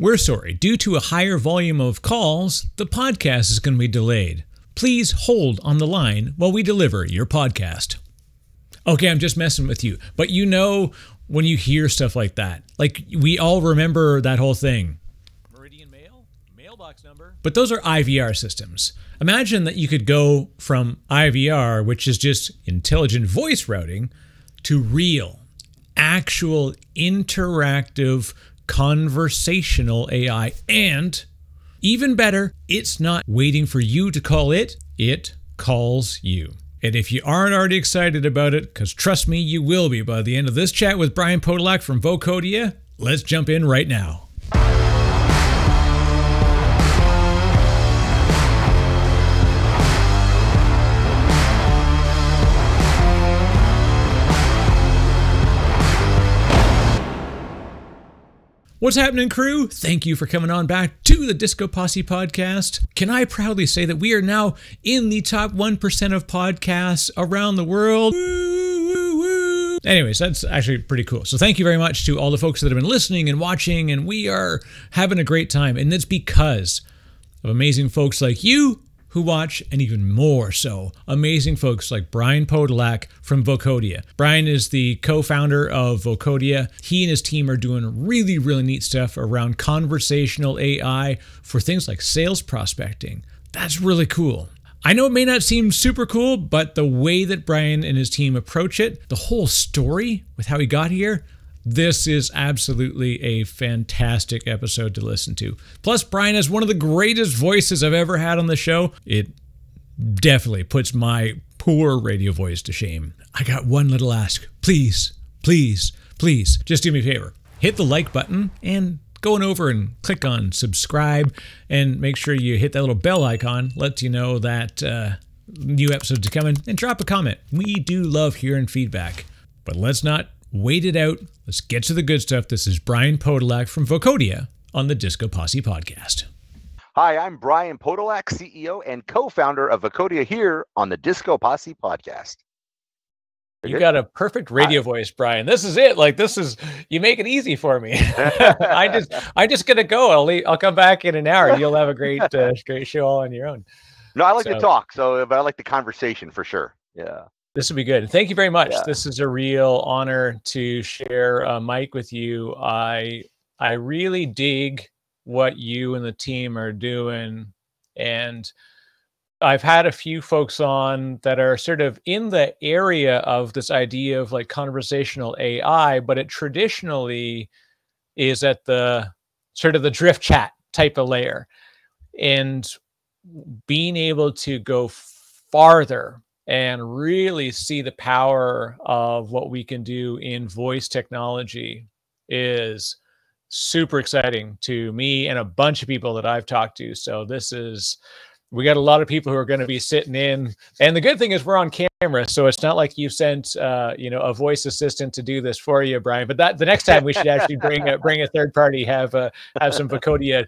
We're sorry. Due to a higher volume of calls, the podcast is going to be delayed. Please hold on the line while we deliver your podcast. Okay, I'm just messing with you. But you know when you hear stuff like that, like we all remember that whole thing. Meridian Mail, mailbox number. But those are IVR systems. Imagine that you could go from IVR, which is just intelligent voice routing, to real, actual, interactive, conversational AI. And even better, it's not waiting for you to call it, it calls you. And if you aren't already excited about it, because trust me, you will be by the end of this chat with Brian Podolak from Vocodia, let's jump in right now. What's happening, crew? Thank you for coming on back to the DiscoPosse podcast. Can I proudly say that we are now in the top 1% of podcasts around the world? Woo, woo, woo. Anyways, that's actually pretty cool. So thank you very much to all the folks that have been listening and watching, and we are having a great time. And it's because of amazing folks like you who watch, and even more so, amazing folks like Brian Podolak from Vocodia. Brian is the co-founder of Vocodia. He and his team are doing really, really neat stuff around conversational AI for things like sales prospecting. That's really cool. I know it may not seem super cool, but the way that Brian and his team approach it, the whole story with how he got here, this is absolutely a fantastic episode to listen to. Plus, Brian has one of the greatest voices I've ever had on the show. It definitely puts my poor radio voice to shame. I got one little ask. Please, please, please, just do me a favor. Hit the like button and go on over and click on subscribe, and make sure you hit that little bell icon. Lets you know that new episodes are coming, and drop a comment. We do love hearing feedback. But let's not wait it out. Let's get to the good stuff. This is Brian Podolak from Vocodia on the DiscoPosse podcast. Hi, I'm Brian Podolak, CEO and co-founder of Vocodia here on the DiscoPosse podcast. You got a perfect radio voice, Brian. This is it. Like, this is, you make it easy for me. I just gonna go. I'll come back in an hour. You'll have a great show all on your own. No, I like to talk, but I like the conversation for sure. Yeah. This will be good. Thank you very much. Yeah. This is a real honor to share a mic with you. I really dig what you and the team are doing. And I've had a few folks on that are sort of in the area of this idea of like conversational AI, but it traditionally is at the sort of the drift chat type of layer. And being able to go farther and really see the power of what we can do in voice technology is super exciting to me and a bunch of people that I've talked to. So we got a lot of people who are going to be sitting in, and the good thing is we're on camera, so it's not like you sent a voice assistant to do this for you, Brian. But the next time we should actually bring a third party, have some Vocodia,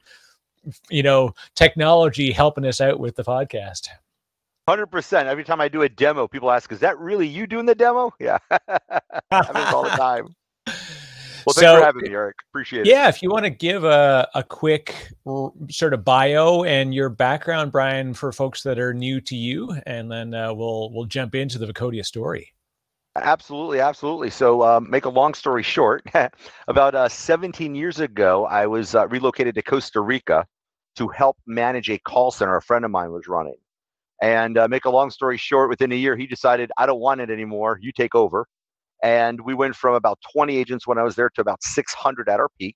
technology helping us out with the podcast. 100%. Every time I do a demo, people ask, "Is that really you doing the demo?" Yeah, happens all the time. Well, thanks for having me, Eric. Appreciate it. Yeah, if you want to give a quick sort of bio and your background, Brian, for folks that are new to you, and then we'll jump into the Vocodia story. Absolutely, absolutely. So make a long story short, about 17 years ago, I was relocated to Costa Rica to help manage a call center a friend of mine was running. And make a long story short, within a year, he decided, I don't want it anymore. You take over. And we went from about 20 agents when I was there to about 600 at our peak.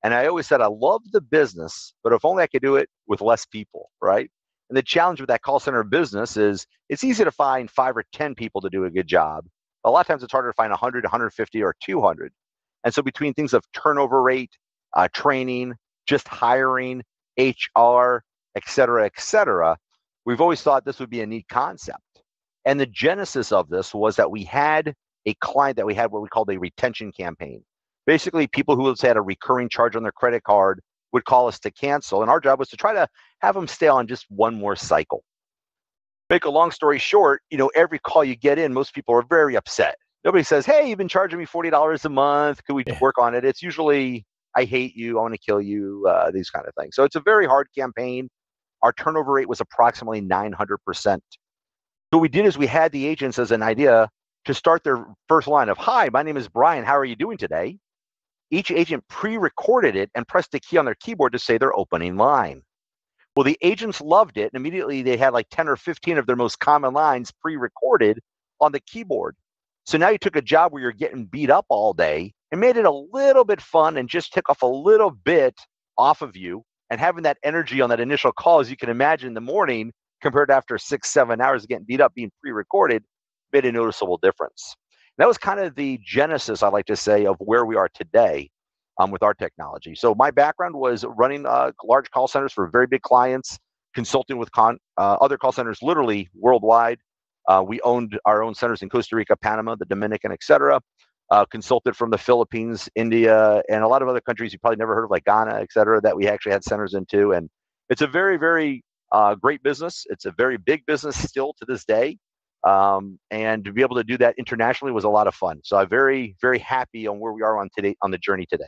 And I always said, I love the business, but if only I could do it with less people, right? And the challenge with that call center business is it's easy to find 5 or 10 people to do a good job. A lot of times it's harder to find 100, 150, or 200. And so between things of turnover rate, training, just hiring, HR, et cetera, we've always thought this would be a neat concept. And the genesis of this was that we had a client that we had what we called a retention campaign. Basically, people who had a recurring charge on their credit card would call us to cancel. And our job was to try to have them stay on just one more cycle. Make a long story short, every call you get in, most people are very upset. Nobody says, hey, you've been charging me $40 a month. Could we work on it? It's usually, I hate you, I want to kill you, these kind of things. So it's a very hard campaign. Our turnover rate was approximately 900%. So what we did is we had the agents as an idea to start their first line of, "Hi, my name is Brian. How are you doing today?" Each agent pre-recorded it and pressed a key on their keyboard to say their opening line. Well, the agents loved it, and immediately they had like 10 or 15 of their most common lines pre-recorded on the keyboard. So now you took a job where you're getting beat up all day and made it a little bit fun and just took off a little bit off of you. And having that energy on that initial call, as you can imagine, in the morning compared to after 6, 7 hours of getting beat up being pre-recorded, made a noticeable difference. And that was kind of the genesis, I like to say, of where we are today with our technology. So my background was running large call centers for very big clients, consulting with other call centers literally worldwide. We owned our own centers in Costa Rica, Panama, the Dominican, etc. Consulted from the Philippines, India, and a lot of other countries you probably never heard of, like Ghana, etc., that we actually had centers into. And it's a very, very great business. It's a very big business still to this day. And to be able to do that internationally was a lot of fun. So I'm very, very happy on where we are on the journey today.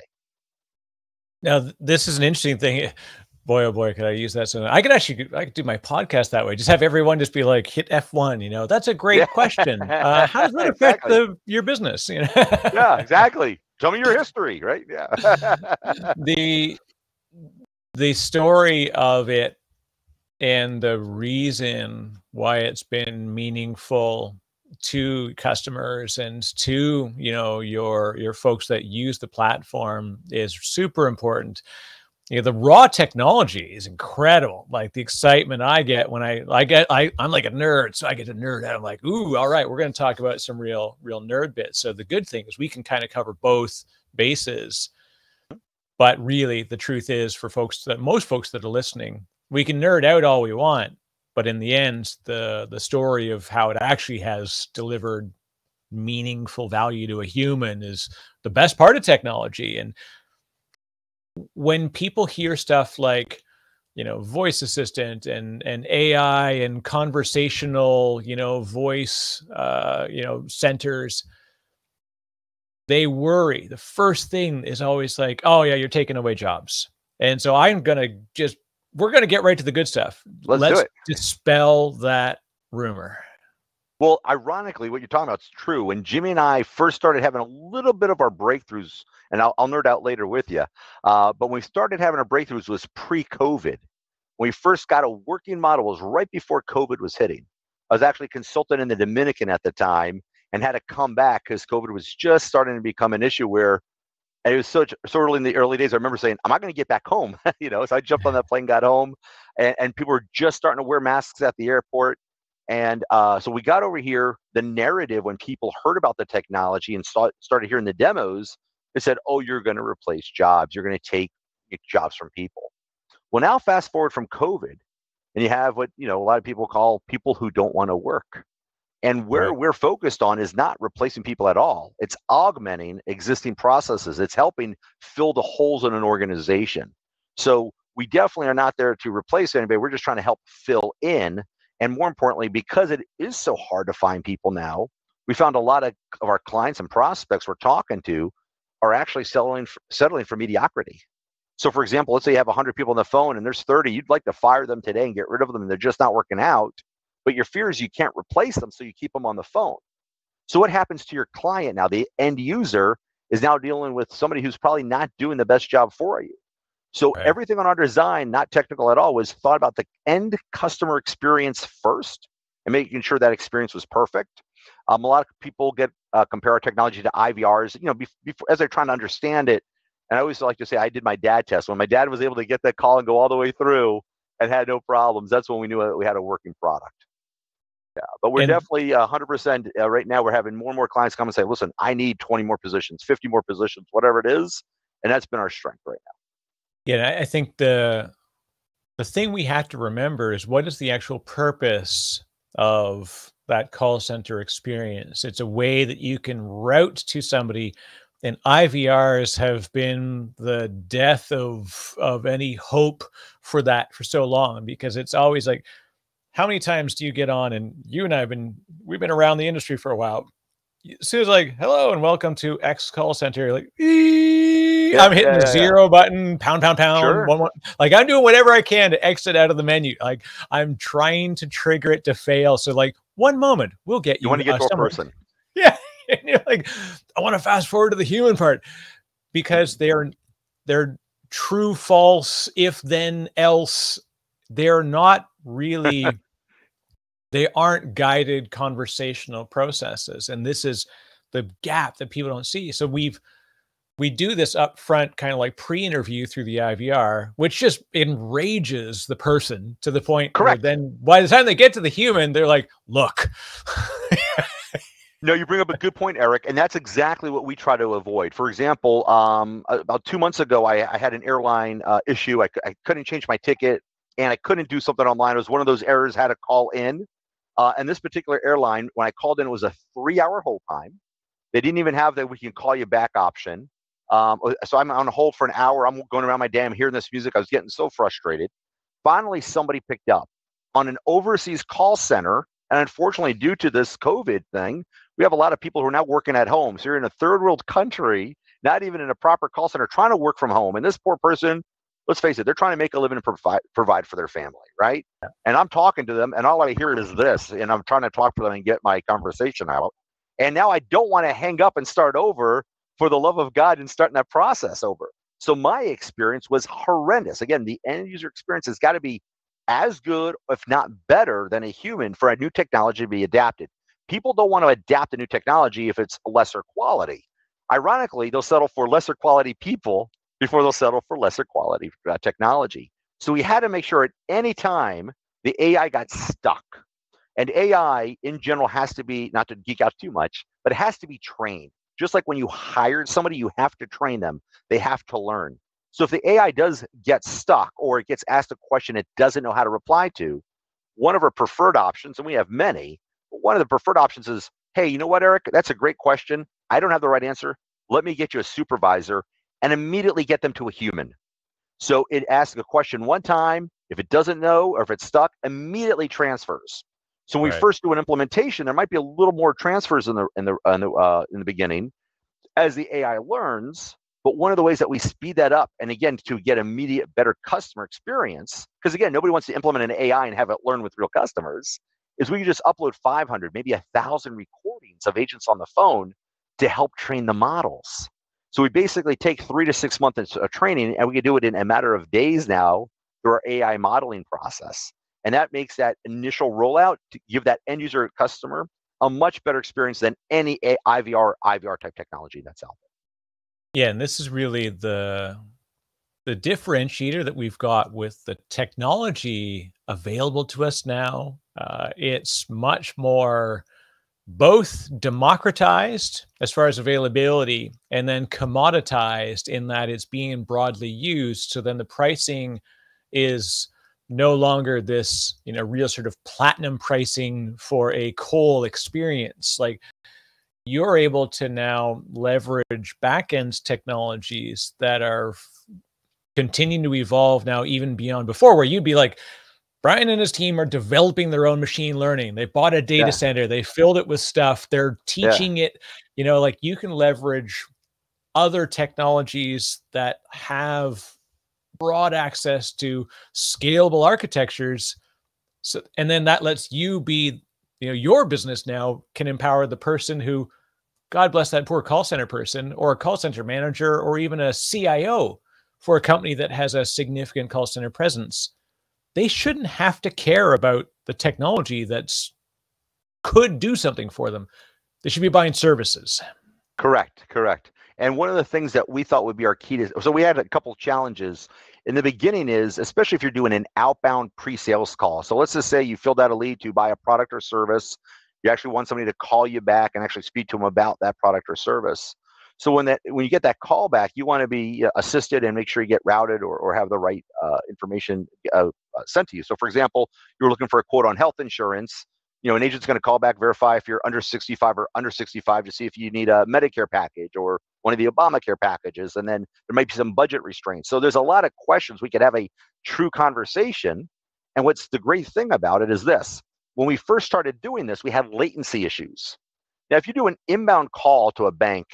Now, this is an interesting thing. Boy, oh boy, could I use that? So I could do my podcast that way. Just have everyone just be like, hit F1, that's a great question. How does that affect Exactly. your business? Yeah, exactly. Tell me your history, right? Yeah. The story of it and the reason why it's been meaningful to customers and to your folks that use the platform is super important. The raw technology is incredible. Like the excitement I get when I'm like a nerd, so I get to nerd out. I'm like, ooh, all right, we're going to talk about some real nerd bits. So the good thing is we can kind of cover both bases. But really, the truth is, for most folks that are listening, we can nerd out all we want, but in the end, the story of how it actually has delivered meaningful value to a human is the best part of technology. And when people hear stuff like, voice assistant and AI and conversational, voice, centers, they worry. The first thing is always like, oh yeah, you're taking away jobs. And so we're going to get right to the good stuff. Let's do it. Dispel that rumor. Well, ironically, what you're talking about is true. When Jimmy and I first started having a little bit of our breakthroughs, and I'll nerd out later with you, but when we started having our breakthroughs was pre-COVID. When we first got a working model was right before COVID was hitting. I was actually consultant in the Dominican at the time and had to come back because COVID was just starting to become an issue where, and it was so early in the early days. I remember saying, "I'm not going to get back home," So I jumped on that plane, got home, and people were just starting to wear masks at the airport. And so we got over here. The narrative when people heard about the technology and started hearing the demos, they said, "Oh, you're going to replace jobs. You're going to take jobs from people." Well, now fast forward from COVID, and you have what a lot of people call people who don't want to work. And where Right. we're focused on is not replacing people at all. It's augmenting existing processes. It's helping fill the holes in an organization. So we definitely are not there to replace anybody. We're just trying to help fill in. And more importantly, because it is so hard to find people now, we found a lot of our clients and prospects we're talking to are actually settling for mediocrity. So for example, let's say you have 100 people on the phone and there's 30, you'd like to fire them today and get rid of them and they're just not working out. But your fear is you can't replace them, so you keep them on the phone. So what happens to your client now? The end user is now dealing with somebody who's probably not doing the best job for you. So Right. everything on our design, not technical at all, was thought about the end customer experience first and making sure that experience was perfect. A lot of people compare our technology to IVRs, before, as they're trying to understand it. And I always like to say I did my dad test. When my dad was able to get that call and go all the way through and had no problems, that's when we knew that we had a working product. Yeah, but we're And definitely 100% right now. We're having more and more clients come and say, "Listen, I need 20 more positions, 50 more positions, whatever it is," and that's been our strength right now. yeah, I think the thing we have to remember is what is the actual purpose of that call center experience. It's a way that you can route to somebody, and IVRs have been the death of any hope for that for so long, because it's always like, how many times do you get on, and you and we've been around the industry for a while. As soon as like, hello and welcome to X call center, you're like, me, I'm hitting the zero button, pound, pound, pound, Sure. one. Like I'm doing whatever I can to exit out of the menu. Like I'm trying to trigger it to fail. So like one moment, we'll get you. You want to get to a person. Yeah. And you're like, I want to fast forward to the human part because they're true, false, if then else. They're not really, they aren't guided conversational processes. And this is the gap that people don't see. So we do this up front, kind of like pre-interview through the IVR, which just enrages the person to the point where then by the time they get to the human, they're like, look. No, you bring up a good point, Eric, and that's exactly what we try to avoid. For example, about 2 months ago, I had an airline issue. I couldn't change my ticket, and I couldn't do something online. It was one of those errors, had to call in. And this particular airline, when I called in, it was a 3-hour hold time. They didn't even have the we can call you back option. So I'm on hold for an hour. I'm going around my day. I'm hearing this music. I was getting so frustrated. Finally, somebody picked up on an overseas call center. And unfortunately, due to this COVID thing, we have a lot of people who are now working at home. So you're in a third world country, not even in a proper call center, trying to work from home. And this poor person, let's face it, they're trying to make a living and provide for their family, right? Yeah. And I'm talking to them, and all I hear is this, and I'm trying to talk to them and get my conversation out. And now I don't want to hang up and start over for the love of God and starting that process over. So my experience was horrendous. Again, the end user experience has got to be as good, if not better, than a human for a new technology to be adapted. People don't want to adapt a new technology if it's lesser quality. Ironically, they'll settle for lesser quality people before they'll settle for lesser quality technology. So we had to make sure at any time the AI got stuck. And AI in general has to be, not to geek out too much, but it has to be trained. Just like when you hired somebody, you have to train them. They have to learn. So if the AI does get stuck or it gets asked a question it doesn't know how to reply to, one of our preferred options, and we have many, but one of the preferred options is, hey, you know what, Eric? That's a great question. I don't have the right answer. Let me get you a supervisor and immediately get them to a human. So it asks a question one time. If it doesn't know or if it's stuck, immediately transfers. So when we first do an implementation, there might be a little more transfers in the beginning as the AI learns. But one of the ways that we speed that up, and again, to get immediate, better customer experience, because again, nobody wants to implement an AI and have it learn with real customers, is we can just upload 500, maybe 1,000 recordings of agents on the phone to help train the models. So we basically take 3 to 6 months of training, and we can do it in a matter of days now through our AI modeling process. And that makes that initial rollout to give that end user customer a much better experience than any IVR type technology that's out there. Yeah, and this is really the differentiator that we've got with the technology available to us now. It's much more both democratized as far as availability and then commoditized in that it's being broadly used. So then the pricing is no longer this, real sort of platinum pricing for a coal experience. Like you're able to now leverage back-end technologies that are continuing to evolve now even beyond before, where you'd be like, Brian and his team are developing their own machine learning. They bought a data center. They filled it with stuff. They're teaching it, like you can leverage other technologies that have broad access to scalable architectures. So, and then that lets you be, your business now can empower the person who, God bless that poor call center person or a call center manager or even a CIO for a company that has a significant call center presence. They shouldn't have to care about the technology that's could do something for them. They should be buying services. Correct. And one of the things that we thought would be our key to, so we had a couple of challenges in the beginning is, especially if you're doing an outbound pre-sales call. So let's just say you filled out a lead to buy a product or service. You actually want somebody to call you back and actually speak to them about that product or service. So when you get that call back, you want to be assisted and make sure you get routed or have the right information sent to you. So for example, you're looking for a quote on health insurance. An agent's going to call back, verify if you're under 65 or under 65 to see if you need a Medicare package or one of the Obamacare packages. And then there might be some budget restraints. So there's a lot of questions. We could have a true conversation. And what's the great thing about it is this. When we first started doing this, we had latency issues. Now, if you do an inbound call to a bank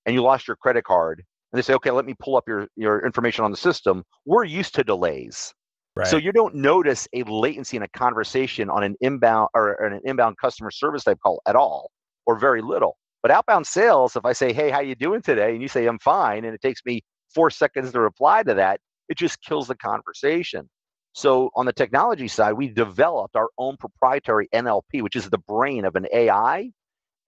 and you lost your credit card and they say, okay, let me pull up your information on the system, we're used to delays. So Right. you don't notice a latency in a conversation on an inbound or an inbound customer service type call at all, or very little. But outbound sales, if I say, hey, how you doing today? And you say, I'm fine, and it takes me 4 seconds to reply to that, it just kills the conversation. So on the technology side, we developed our own proprietary NLP, which is the brain of an AI.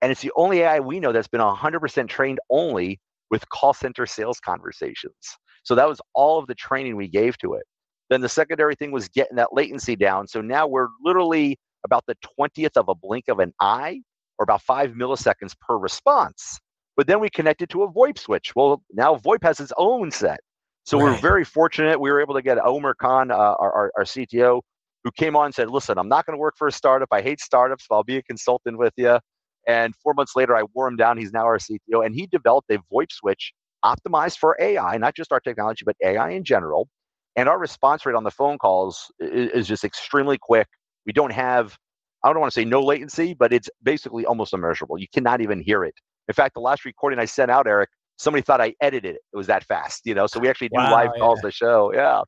And it's the only AI we know that's been 100% trained only with call center sales conversations. So that was all of the training we gave to it. Then the secondary thing was getting that latency down. So now we're literally about the 20th of a blink of an eye, or about 5 milliseconds per response. But then we connected to a VoIP switch. Well, now VoIP has its own set. So we're Right. very fortunate. We were able to get Omer Khan, our CTO, who came on and said, listen, I'm not going to work for a startup. I hate startups, but I'll be a consultant with you. And 4 months later, I wore him down. He's now our CTO. And he developed a VoIP switch optimized for AI, not just our technology, but AI in general. And our response rate on the phone calls is just extremely quick. We don't have, I don't want to say no latency, but it's basically almost immeasurable. You cannot even hear it. In fact, the last recording I sent out, Eric, somebody thought I edited it. It was that fast, So we actually do live Wow. calls Yeah. to show. Yeah.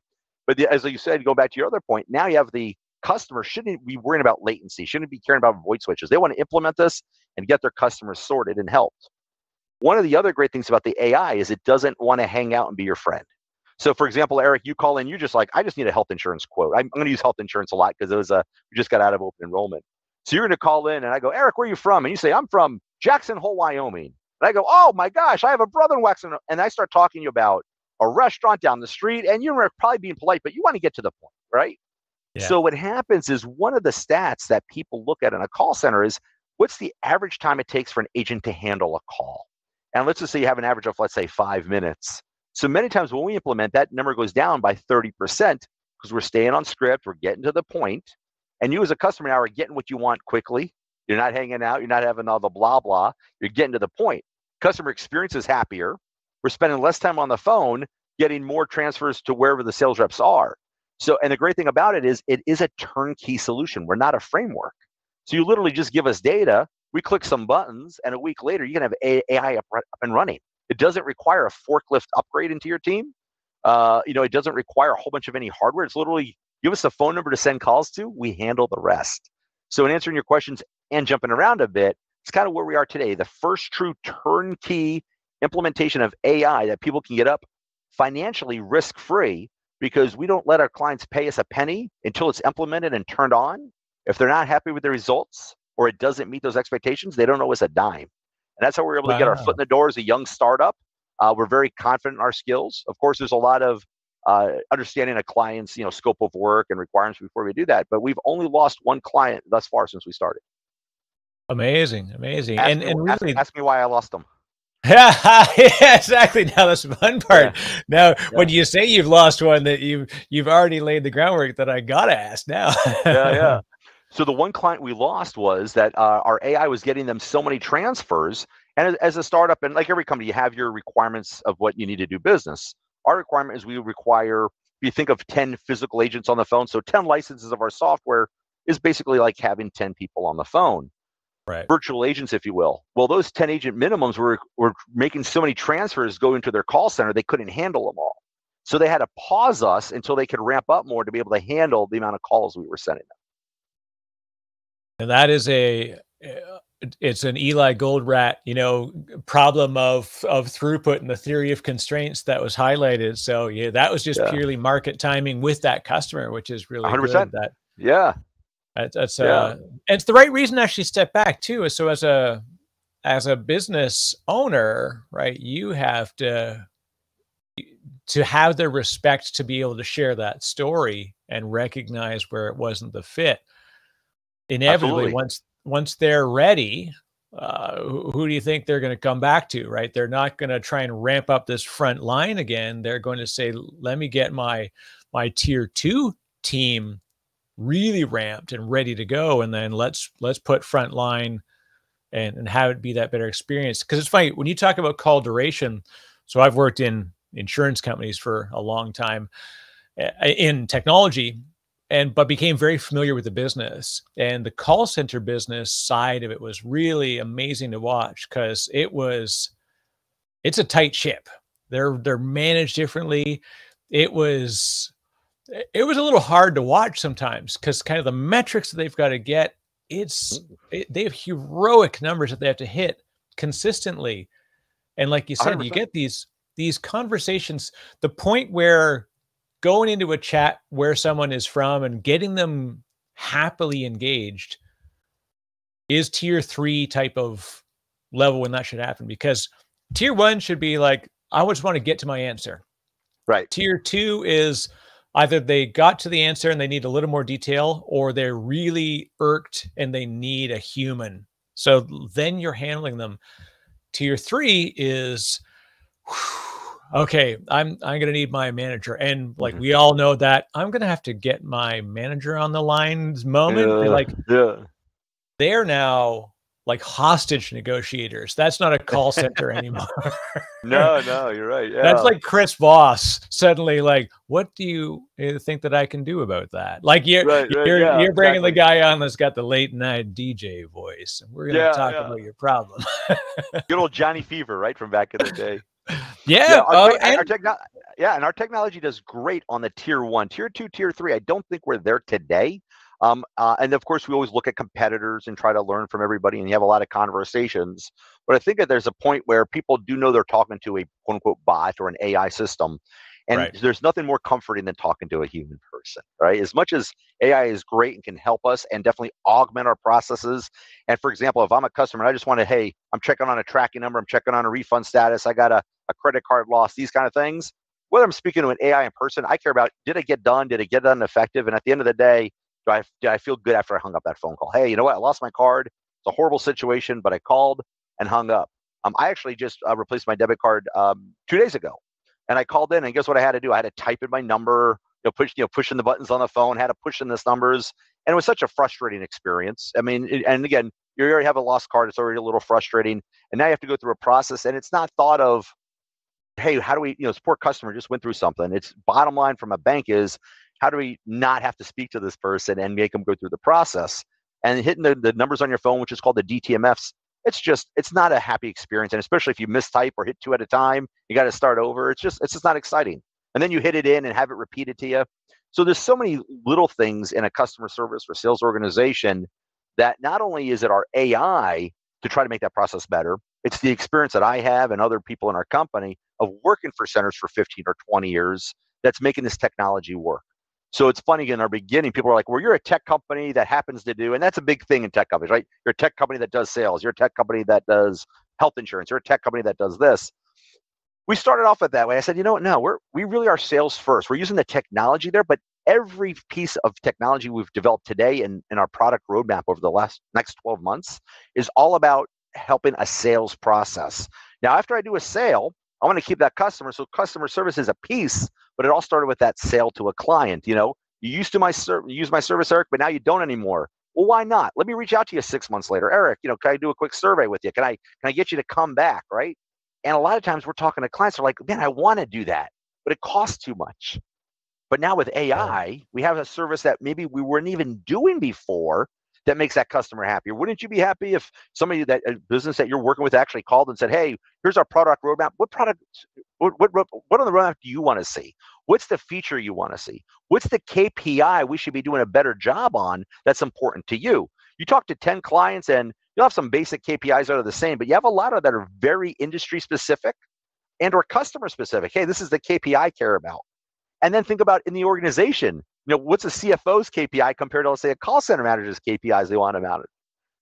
But as you said, go back to your other point, now you have the customer shouldn't be worrying about latency, shouldn't be caring about voice switches. They want to implement this and get their customers sorted and helped. One of the other great things about the AI is it doesn't want to hang out and be your friend. So, for example, Eric, you call in, you're just like, I just need a health insurance quote. I'm going to use health insurance a lot because we just got out of open enrollment. So you're going to call in and I go, Eric, where are you from? And you say, I'm from Jackson Hole, Wyoming. And I go, oh my gosh, I have a brother in Jackson. And I start talking to you about a restaurant down the street, and you're probably being polite, but you want to get to the point, right? Yeah. So what happens is one of the stats that people look at in a call center is what's the average time it takes for an agent to handle a call? And let's just say you have an average of, let's say, 5 minutes. So many times when we implement, that number goes down by 30% because we're staying on script, we're getting to the point, and you as a customer now are getting what you want quickly. You're not hanging out, you're not having all the blah, blah, you're getting to the point. Customer experience is happier. We're spending less time on the phone, getting more transfers to wherever the sales reps are. So, and the great thing about it is a turnkey solution. We're not a framework. So you literally just give us data, we click some buttons, and a week later, you can have AI up and running. It doesn't require a forklift upgrade into your team. It doesn't require a whole bunch of any hardware. It's literally give us a phone number to send calls to. We handle the rest. So in answering your questions and jumping around a bit, it's kind of where we are today. The first true turnkey implementation of AI that people can get up financially risk-free, because we don't let our clients pay us a penny until it's implemented and turned on. If they're not happy with the results or it doesn't meet those expectations, they don't owe us a dime. And that's how we're able to get our foot in Wow. the door as a young startup. We're very confident in our skills. Of course, there's a lot of understanding a client's scope of work and requirements before we do that. But we've only lost one client thus far since we started. Amazing. Amazing. Ask And ask, really, ask me why I lost them. yeah, exactly. Now that's the fun Yeah, part. Now, yeah, when you say you've lost one, that you've already laid the groundwork that I gotta ask now. yeah. So the one client we lost was that our AI was getting them so many transfers. And as a startup, and like every company, you have your requirements of what you need to do business. Our requirement is we require, if you think of 10 physical agents on the phone, so 10 licenses of our software is basically like having 10 people on the phone, Right. virtual agents, if you will. Well, those 10 agent minimums were making so many transfers go into their call center, they couldn't handle them all. So they had to pause us until they could ramp up more to be able to handle the amount of calls we were sending them. And that is it's an Eli Goldrat, problem of throughput and the theory of constraints that was highlighted. So yeah, that was just Yeah, purely market timing with that customer, which is really good. 100%. Yeah, That's yeah, and it's the right reason to actually step back too. So as a business owner, right, you have to have the respect to be able to share that story and recognize where it wasn't the fit. Inevitably, absolutely. once they're ready, who do you think they're going to come back to, right? They're not going to try and ramp up this front line again. They're going to say, let me get my tier 2 team really ramped and ready to go, and then let's put front line and have it be that better experience. Because it's funny when you talk about call duration. So I've worked in insurance companies for a long time in technology, but became very familiar with the business, and the call center business side of it was really amazing to watch, because it's a tight ship. They're managed differently. It was a little hard to watch sometimes because kind of the metrics that they've got to get, they have heroic numbers that they have to hit consistently. And like you said, 100%. you get these conversations, the point where going into a chat where someone is from and getting them happily engaged is tier 3 type of level when that should happen, because tier 1 should be like, I just want to get to my answer. Right. Tier 2 is either they got to the answer and they need a little more detail, or they're really irked and they need a human. So then you're handling them. Tier 3 is, okay, I'm going to need my manager. And like, we all know that I'm going to have to get my manager on the line's moment. They're now like hostage negotiators. That's not a call center anymore. No, you're right. Yeah. That's like Chris Voss suddenly like, what do you think that I can do about that? Like you're bringing the guy on that's got the late night DJ voice, and we're going to talk about your problem. Good old Johnny Fever, right, from back in the day. Yeah. And our technology does great on the tier 1, tier 2, tier 3. I don't think we're there today. And of course, we always look at competitors and try to learn from everybody, and you have a lot of conversations. But I think that there's a point where people do know they're talking to a quote unquote bot or an AI system. And there's nothing more comforting than talking to a human person, right? As much as AI is great and can help us and definitely augment our processes. And for example, if I'm a customer and I just want to, hey, I'm checking on a tracking number, I'm checking on a refund status, I got a credit card loss, these kind of things. Whether I'm speaking to an AI in person, I care about, did it get done? Did it get done effective? And at the end of the day, do I feel good after I hung up that phone call? Hey, you know what? I lost my card. It's a horrible situation, but I called and hung up. I actually just replaced my debit card 2 days ago, and I called in, and guess what I had to do? I had to type in my number, pushing the buttons on the phone, had to push in this numbers, and it was such a frustrating experience. I mean, and again, you already have a lost card; it's already a little frustrating, and now you have to go through a process, and it's not thought of. Hey, how do we? This poor customer just went through something. It's bottom line from a bank is, how do we not have to speak to this person and make them go through the process? And hitting the numbers on your phone, which is called the DTMFs, it's not a happy experience. And especially if you mistype or hit 2 at a time, you got to start over. It's just not exciting. And then you hit it in and have it repeated to you. So there's so many little things in a customer service or sales organization that not only is it our AI to try to make that process better, it's the experience that I have and other people in our company of working for centers for 15 or 20 years that's making this technology work. So it's funny, in our beginning, people are like, well, you're a tech company that happens to do, and that's a big thing in tech companies, right? You're a tech company that does sales. You're a tech company that does health insurance. You're a tech company that does this. We started off with that way. I said, you know what? No, we really are sales first. We're using the technology there, but every piece of technology we've developed today in our product roadmap over the next 12 months is all about helping a sales process. Now, after I do a sale, I want to keep that customer. So customer service is a piece, but it all started with that sale to a client. You used to use my service, Eric, but now you don't anymore. Well, why not? Let me reach out to you 6 months later. Eric, can I do a quick survey with you? Can I get you to come back, right? And a lot of times we're talking to clients who are like, man, I want to do that, but it costs too much. But now with AI, we have a service that maybe we weren't even doing before that makes that customer happier. Wouldn't you be happy if somebody a business that you're working with actually called and said, hey, here's our product roadmap. What on the roadmap do you want to see? What's the feature you want to see? What's the KPI we should be doing a better job on that's important to you? You talk to 10 clients and you'll have some basic KPIs that are the same, but you have a lot of that are very industry specific and or customer specific. Hey, this is the KPI I care about. And then think about in the organization, what's a CFO's KPI compared to, let's say, a call center manager's KPIs they want to manage.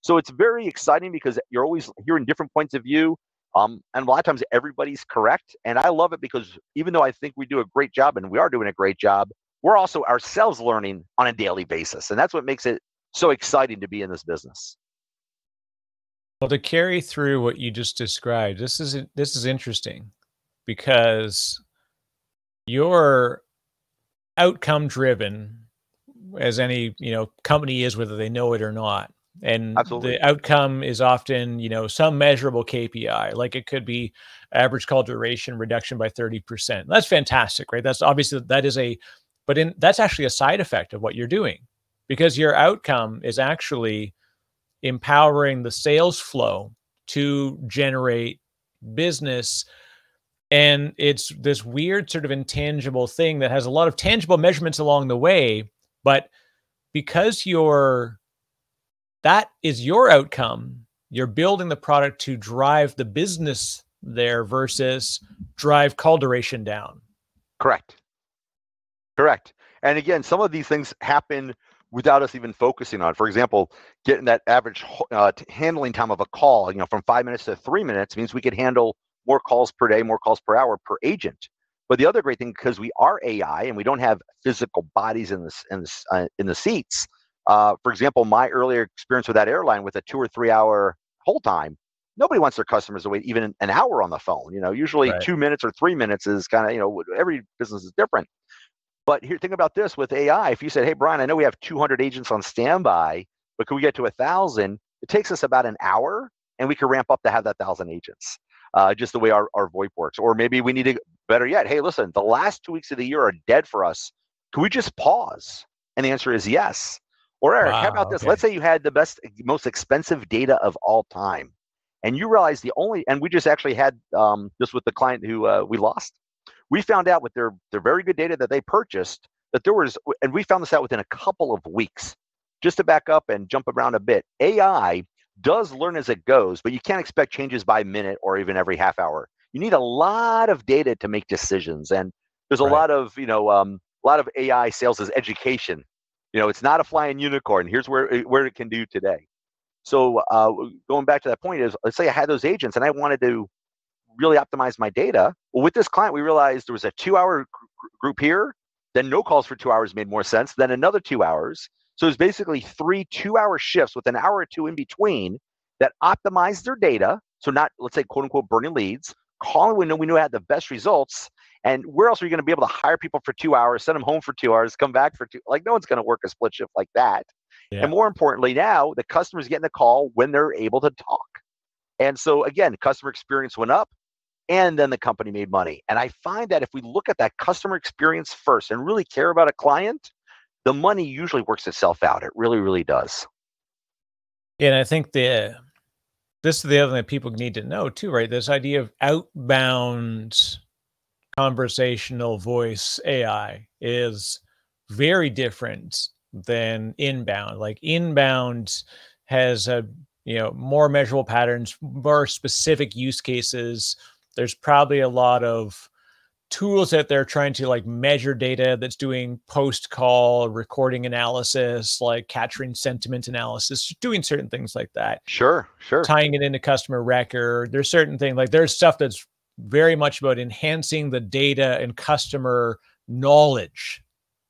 So it's very exciting because you're always hearing different points of view. And a lot of times everybody's correct. And I love it because even though I think we do a great job and we are doing a great job, we're also ourselves learning on a daily basis. And that's what makes it so exciting to be in this business. Well, to carry through what you just described, this is interesting because you're outcome driven, as any company is, whether they know it or not. And Absolutely. The outcome is often some measurable KPI, like it could be average call duration reduction by 30%. That's fantastic, right? That's obviously that's actually a side effect of what you're doing, because your outcome is actually empowering the sales flow to generate business And it's this weird sort of intangible thing that has a lot of tangible measurements along the way, but because that is your outcome, you're building the product to drive the business there versus drive call duration down. Correct. Correct. And again, some of these things happen without us even focusing on it. For example, getting that average handling time of a call, from 5 minutes to 3 minutes means we could handle more calls per day, more calls per hour per agent. But the other great thing, because we are AI and we don't have physical bodies in the seats. For example, my earlier experience with that airline with a 2 or 3 hour hold time, nobody wants their customers to wait even an hour on the phone. Usually Right. 2 minutes or 3 minutes is kind of, every business is different. But here, think about this with AI. If you said, "Hey, Brian, I know we have 200 agents on standby, but can we get to 1,000?" It takes us about an hour, and we can ramp up to have that 1,000 agents. Just the way our VoIP works. Or maybe we need to, better yet, hey, listen, the last 2 weeks of the year are dead for us. Can we just pause? And the answer is yes. Or Eric, how about Wow. this? Okay. Let's say you had the most expensive data of all time, and you realize and we just actually had this with the client who we lost. We found out with their very good data that they purchased that and we found this out within a couple of weeks. Just to back up and jump around a bit, AI does learn as it goes, but you can't expect changes by minute or even every half hour. You need a lot of data to make decisions, and there's a Right. lot of AI sales as education. It's not a flying unicorn. Here's where it can do today. So going back to that point is, let's say I had those agents and I wanted to really optimize my data. Well, with this client, we realized there was a 2 hour group here. Then no calls for 2 hours made more sense. Then another 2 hours. So it's basically 3 2 hour shifts with an hour or two in between that optimized their data. So not, let's say, quote unquote, burning leads, calling when we knew had the best results. And where else are you going to be able to hire people for 2 hours, send them home for 2 hours, come back for two? Like, no one's going to work a split shift like that. Yeah. And more importantly, now the customer's getting a call when they're able to talk. And so again, customer experience went up, and then the company made money. And I find that if we look at that customer experience first and really care about a client, the money usually works itself out. It really, really does. And I think this is the other thing that people need to know too, right? This idea of outbound conversational voice AI is very different than inbound. Like inbound has more measurable patterns, more specific use cases. There's probably a lot of tools that they're trying to like measure data that's doing post-call recording analysis, like capturing sentiment analysis, doing certain things like that. Sure. Tying it into customer record. There's certain things like there's stuff that's very much about enhancing the data and customer knowledge,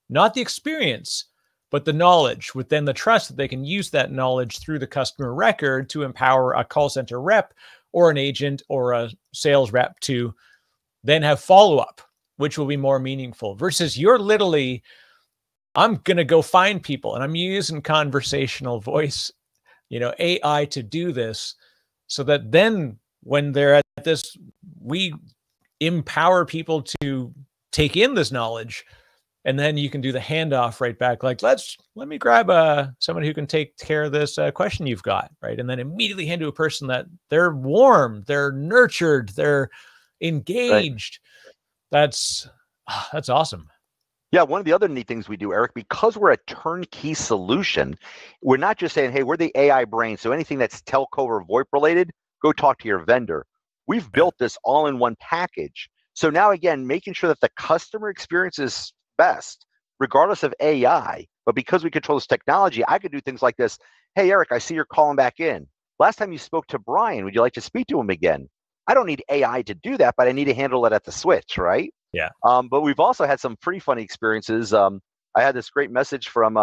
not the experience, but the knowledge, with then the trust that they can use that knowledge through the customer record to empower a call center rep or an agent or a sales rep to then have follow-up, which will be more meaningful versus you're literally, I'm going to go find people and I'm using conversational voice, AI to do this so that then when they're at this, we empower people to take in this knowledge. And then you can do the handoff right back. Like, let me grab someone who can take care of this question you've got, right? And then immediately hand to a person that they're warm, they're nurtured, they're engaged. Right. That's awesome. Yeah, one of the other neat things we do, Eric, because we're a turnkey solution, we're not just saying, hey, we're the AI brain, so anything that's telco or VoIP related, go talk to your vendor. We've built this all in one package. So now, again, making sure that the customer experience is best, regardless of AI. But because we control this technology, I could do things like this. Hey, Eric, I see you're calling back in. Last time you spoke to Brian, would you like to speak to him again? I don't need AI to do that, but I need to handle it at the switch, right? Yeah. But we've also had some pretty funny experiences. I had this great message from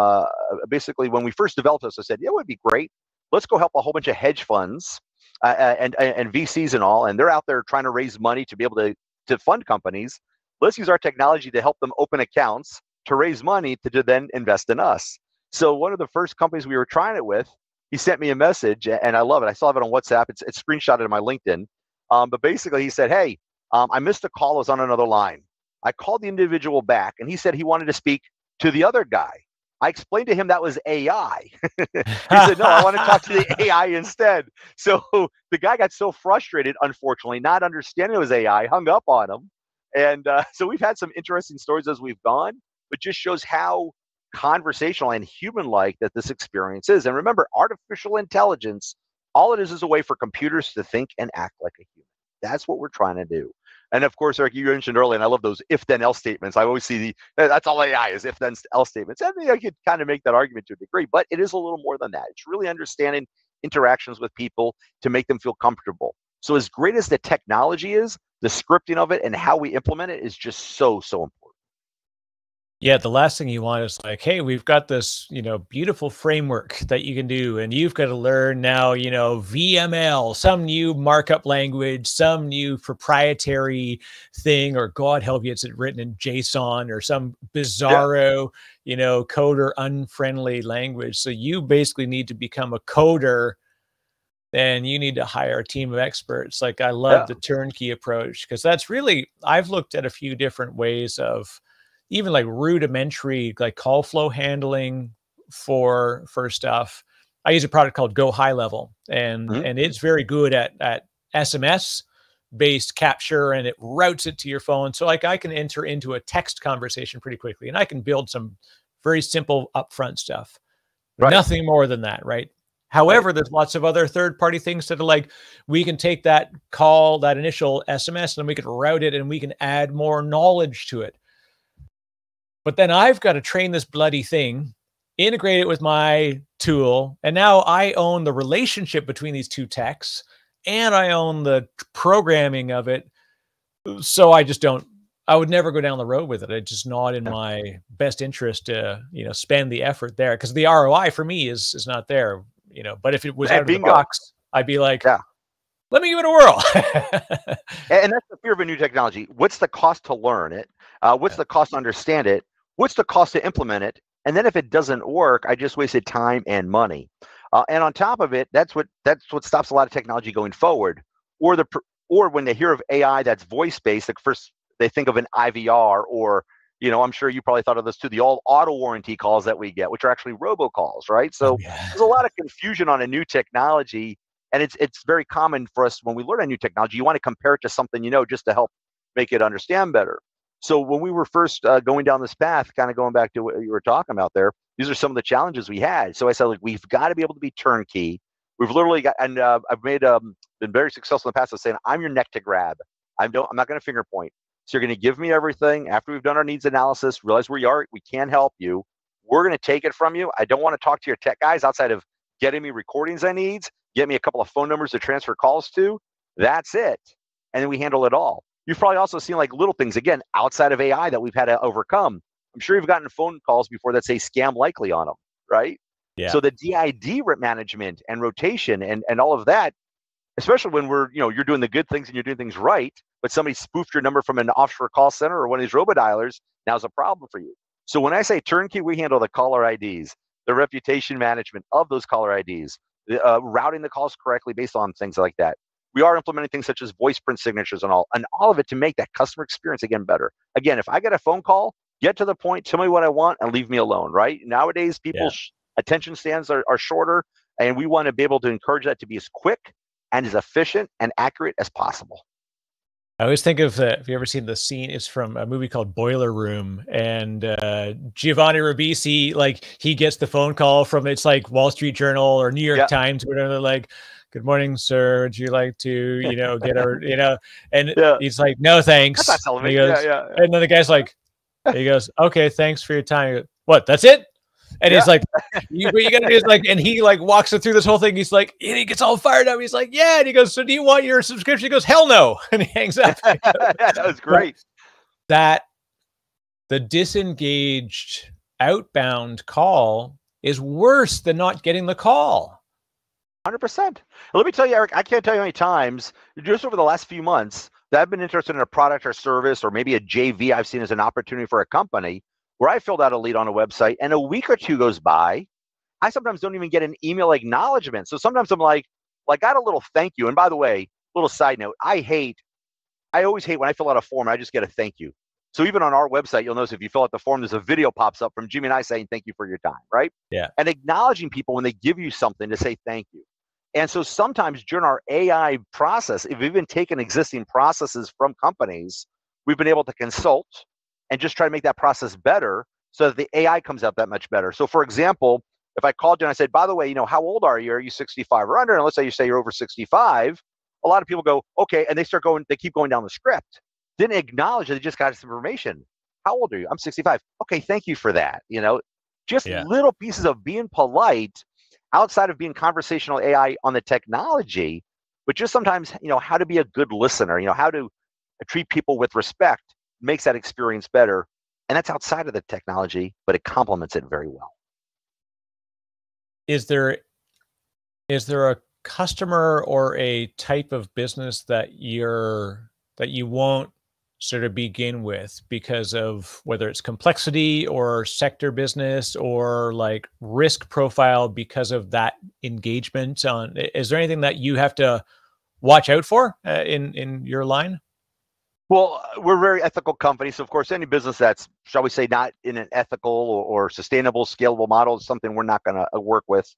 basically when we first developed this. I said, yeah, it would be great. Let's go help a whole bunch of hedge funds and VCs and all, and they're out there trying to raise money to be able to fund companies. Let's use our technology to help them open accounts to raise money to then invest in us. So one of the first companies we were trying it with, he sent me a message, and I love it. I still have it on WhatsApp. It's screenshotted in my LinkedIn. But basically, he said, hey, I missed a call. I was on another line. I called the individual back, and he said he wanted to speak to the other guy. I explained to him that was AI. He said, no, I want to talk to the AI instead. So the guy got so frustrated, unfortunately, not understanding it was AI, hung up on him. And so we've had some interesting stories as we've gone, but just shows how conversational and human-like that this experience is. And remember, artificial intelligence, all it is a way for computers to think and act like a human. That's what we're trying to do. And of course, Eric, you mentioned earlier, and I love those if-then-else statements. I always see that's all AI is, if-then-else statements. I mean, I could kind of make that argument to a degree, but it is a little more than that. It's really understanding interactions with people to make them feel comfortable. So as great as the technology is, the scripting of it and how we implement it is just so, so important. Yeah, the last thing you want is like, hey, we've got this, beautiful framework that you can do, and you've got to learn now, VML, some new markup language, some new proprietary thing, or God help you, it's written in JSON or some bizarro, coder unfriendly language. So you basically need to become a coder. Then you need to hire a team of experts. Like, I love the turnkey approach, because that's really, I've looked at a few different ways of even like rudimentary, like call flow handling for stuff. I use a product called Go High Level, and it's very good at SMS based capture, and it routes it to your phone. So like I can enter into a text conversation pretty quickly, and I can build some very simple upfront stuff. Right. Nothing more than that, right? However, there's lots of other third-party things that are like, we can take that call, that initial SMS, and then we can route it, and we can add more knowledge to it. But then I've got to train this bloody thing, integrate it with my tool, and now I own the relationship between these two texts, and I own the programming of it. So I would never go down the road with it. It's just not in my best interest to, spend the effort there, because the ROI for me is not there, But if it was out of the box, I'd be like, let me give it a whirl. And that's the fear of a new technology. What's the cost to learn it? What's the cost to understand it? What's the cost to implement it? And then if it doesn't work, I just wasted time and money. And on top of it, that's what stops a lot of technology going forward. Or when they hear of AI that's voice-based, like first they think of an IVR, or I'm sure you probably thought of this too, the all auto warranty calls that we get, which are actually robocalls, right? So there's a lot of confusion on a new technology, and it's very common for us when we learn a new technology. You want to compare it to something just to help make it understand better. So when we were first going down this path, kind of going back to what you were talking about there, these are some of the challenges we had. So I said, like, we've got to be able to be turnkey. We've literally got, and I've been very successful in the past of saying, I'm your neck to grab. I'm not going to finger point. So you're going to give me everything after we've done our needs analysis, realize where you are, we can help you. We're going to take it from you. I don't want to talk to your tech guys outside of getting me recordings I need, get me a couple of phone numbers to transfer calls to. That's it. And then we handle it all. You've probably also seen like little things, again, outside of AI that we've had to overcome. I'm sure you've gotten phone calls before that say scam likely on them, right? Yeah. So the DID management and rotation and all of that, especially when you're doing the good things and you're doing things right, but somebody spoofed your number from an offshore call center or one of these robodialers, now's a problem for you. So when I say turnkey, we handle the caller IDs, the reputation management of those caller IDs, routing the calls correctly based on things like that. We are implementing things such as voice print signatures and all of it to make that customer experience again better. Again, if I get a phone call, get to the point, tell me what I want, and leave me alone, right? Nowadays, people's attention spans are shorter, and we want to be able to encourage that to be as quick and as efficient and accurate as possible. I always think of, have you ever seen the scene? It's from a movie called Boiler Room, and Giovanni Ribisi, like, he gets the phone call from, it's like Wall Street Journal or New York Times, or whatever. They're like, "Good morning, sir. Would you like to, get our, and he's like, "No, thanks." That's not and he goes, and then the guy's like, he goes, "Okay, thanks for your time." Goes, "What? That's it?" And he's like, what you gotta do is like, and he like walks it through this whole thing. He's like, and he gets all fired up. He's like, "Yeah." And he goes, "So do you want your subscription?" He goes, "Hell no." And he hangs up. That was great. That the disengaged outbound call is worse than not getting the call. 100%. Let me tell you, Eric, I can't tell you how many times just over the last few months that I've been interested in a product or service, or maybe a JV I've seen as an opportunity for a company, where I filled out a lead on a website and a week or two goes by. I sometimes don't even get an email acknowledgement. So sometimes I'm like, got a little thank you. And by the way, little side note, I always hate when I fill out a form, I just get a thank you. So even on our website, you'll notice if you fill out the form, there's a video pops up from Jimmy and I saying, thank you for your time, right? Yeah. And acknowledging people when they give you something to say thank you. And so sometimes during our AI process, if we've even taken existing processes from companies, we've been able to consult and just try to make that process better so that the AI comes out that much better. So for example, if I called you and I said, by the way, how old are you? Are you 65 or under? And let's say you say you're over 65. A lot of people go, okay. And they keep going down the script. Didn't acknowledge that they just got this information. How old are you? I'm 65. Okay, thank you for that. Just little pieces of being polite outside of being conversational AI on the technology, but just sometimes, how to be a good listener, how to treat people with respect makes that experience better. And that's outside of the technology, but it complements it very well. Is there a customer or a type of business that you won't sort of begin with because of whether it's complexity or sector business or like risk profile because of that engagement? Is there anything that you have to watch out for in your line? Well, we're a very ethical company. So, of course, any business that's, shall we say, not in an ethical or sustainable, scalable model is something we're not going to work with.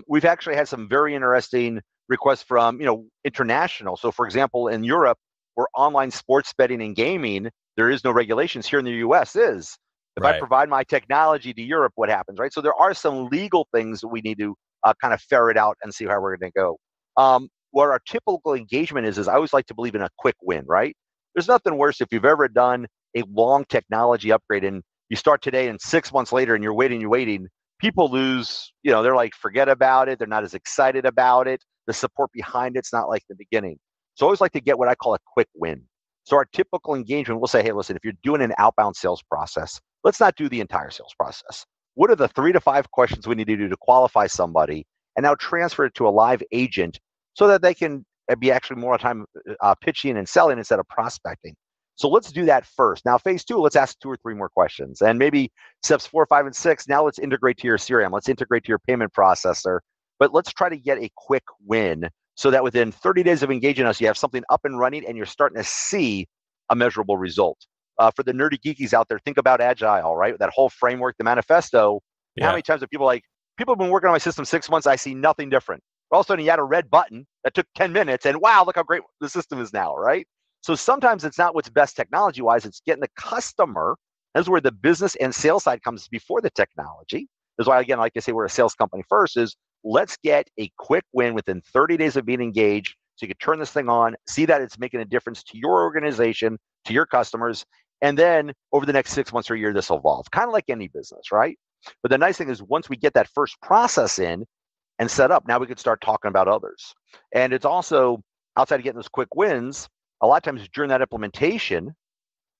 We've actually had some very interesting requests from, international. So, for example, in Europe, where online sports betting and gaming, there is no regulations. Here in the U.S. is. If I provide my technology to Europe, what happens, right? So there are some legal things that we need to kind of ferret out and see how we're going to go. What our typical engagement is I always like to believe in a quick win, right? There's nothing worse if you've ever done a long technology upgrade and you start today and 6 months later and you're waiting, people lose, they're like, forget about it. They're not as excited about it. The support behind it's not like the beginning. So I always like to get what I call a quick win. So our typical engagement, we'll say, hey, listen, if you're doing an outbound sales process, let's not do the entire sales process. What are the 3 to 5 questions we need to do to qualify somebody and now transfer it to a live agent so that they can be actually more time pitching and selling instead of prospecting. So let's do that first. Now, phase 2, let's ask 2 or 3 more questions. And maybe steps 4, 5, and 6, now let's integrate to your CRM. Let's integrate to your payment processor. But let's try to get a quick win so that within 30 days of engaging us, you have something up and running and you're starting to see a measurable result. For the nerdy geekies out there, think about Agile, right? That whole framework, the manifesto. Yeah. How many times have people have been working on my system 6 months, I see nothing different. All of a sudden, you had a red button that took 10 minutes, and wow, look how great the system is now, right? So sometimes it's not what's best technology-wise, it's getting the customer. That's where the business and sales side comes before the technology. That's why, again, like I say, we're a sales company first, is let's get a quick win within 30 days of being engaged so you can turn this thing on, see that it's making a difference to your organization, to your customers, and then over the next 6 months or a year, this will evolve, kind of like any business, right? But the nice thing is once we get that first process in, and set up, now we could start talking about others. And it's also, outside of getting those quick wins, a lot of times during that implementation,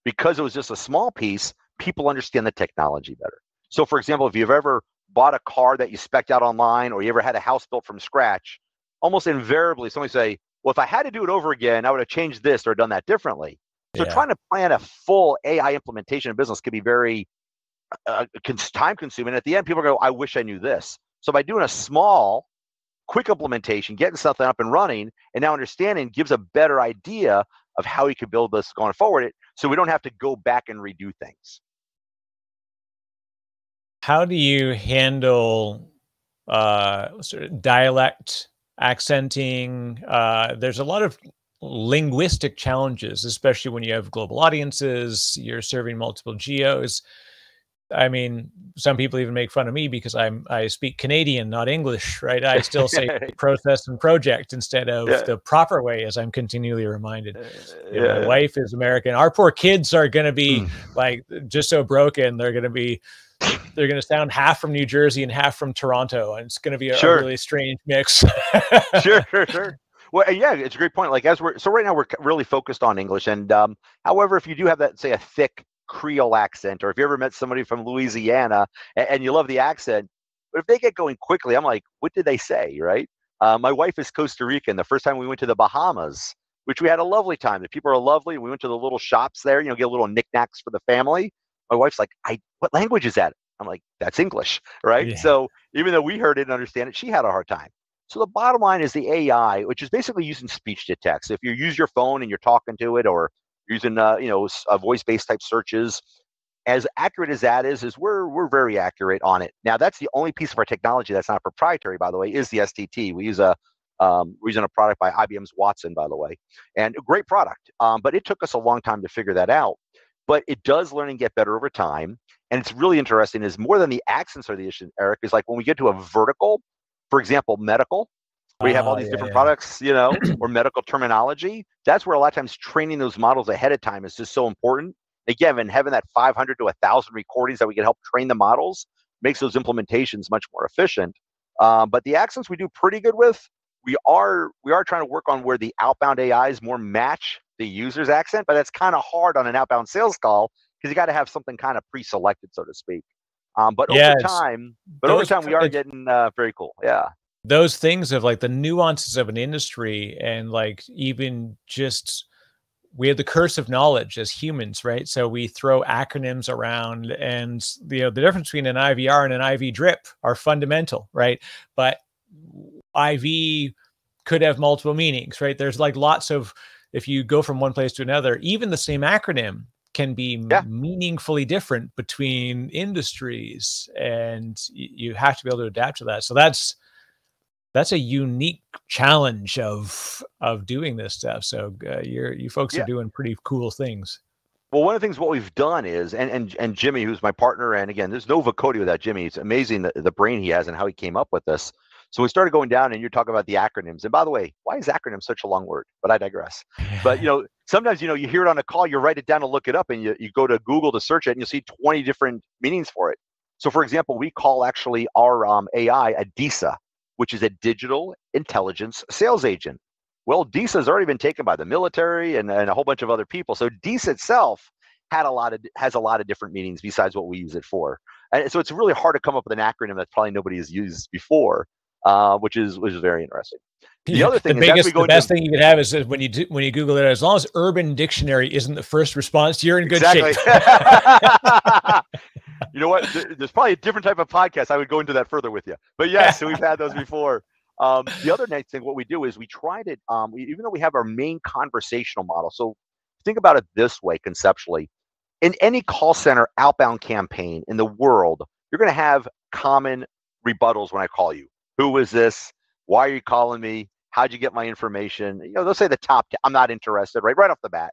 because it was just a small piece, people understand the technology better. So for example, if you've ever bought a car that you spec'd out online, or you ever had a house built from scratch, almost invariably somebody say, well, if I had to do it over again, I would have changed this or done that differently. So trying to plan a full AI implementation in business could be very time consuming. At the end, people go, I wish I knew this. So by doing a small, quick implementation, getting something up and running, and now understanding gives a better idea of how we could build this going forward, so we don't have to go back and redo things. How do you handle sort of dialect, accenting? There's a lot of linguistic challenges, especially when you have global audiences, you're serving multiple geos. I mean, some people even make fun of me because I speak Canadian, not English, right? I still say process and project instead of the proper way, as I'm continually reminded. My wife is American. Our poor kids are going to be like just so broken. They're going to sound half from New Jersey and half from Toronto, and it's going to be a really strange mix. Sure. Well, yeah, it's a great point. Like right now we're really focused on English, and however, if you do have that, say, a thick Creole accent, or if you ever met somebody from Louisiana and you love the accent, but if they get going quickly, I'm like, what did they say, right? My wife is Costa Rican. The first time we went to the Bahamas, which we had a lovely time. The people are lovely. We went to the little shops there, get a little knickknacks for the family. My wife's like, what language is that? I'm like, that's English, right? Yeah. So even though we heard it and understand it, she had a hard time. So the bottom line is the AI, which is basically using speech to text. If you use your phone and you're talking to it, or using voice-based type searches. As accurate as that is we're very accurate on it. Now, that's the only piece of our technology that's not proprietary, by the way, is the STT. We're using a product by IBM's Watson, by the way, and a great product. But it took us a long time to figure that out. But it does learn and get better over time. And it's really interesting is more than the accents are the issue, Eric, is like when we get to a vertical, for example, medical, where you have all these different products, or medical terminology, that's where a lot of times training those models ahead of time is just so important. Again, and having that 500 to 1,000 recordings that we can help train the models makes those implementations much more efficient. But the accents we do pretty good with. We are trying to work on where the outbound AIs more match the user's accent, but that's kind of hard on an outbound sales call because you got to have something kind of pre-selected, so to speak. But over time, we are getting very cool. Yeah. Those things of like the nuances of an industry and like even just we have the curse of knowledge as humans, right? So we throw acronyms around, and the difference between an IVR and an IV drip are fundamental, right? But IV could have multiple meanings, right? There's like lots of, if you go from one place to another, even the same acronym can be meaningfully different between industries, and you have to be able to adapt to that. So that's a unique challenge of doing this stuff. So you folks are doing pretty cool things. Well, one of the things what we've done is, and Jimmy, who's my partner, and again, there's no Vocodia without Jimmy. It's amazing the brain he has and how he came up with this. So we started going down, and you're talking about the acronyms. And by the way, why is acronym such a long word? But I digress. But sometimes you hear it on a call, you write it down to look it up, and you go to Google to search it, and you'll see 20 different meanings for it. So, for example, we call actually our AI a DISA, which is a digital intelligence sales agent. Well, DISA has already been taken by the military and a whole bunch of other people. So DISA itself has a lot of different meanings besides what we use it for. And so it's really hard to come up with an acronym that probably nobody has used before, which is very interesting. The other thing the best thing you could have is when you Google it, as long as Urban Dictionary isn't the first response, you're in good shape. You know what? There's probably a different type of podcast. I would go into that further with you. But yes, so we've had those before. The other nice thing, what we do is we tried it, even though we have our main conversational model. So think about it this way conceptually. In any call center outbound campaign in the world, you're going to have common rebuttals when I call you. Who is this? Why are you calling me? How'd you get my information? They'll say the top 10. I'm not interested, right off the bat.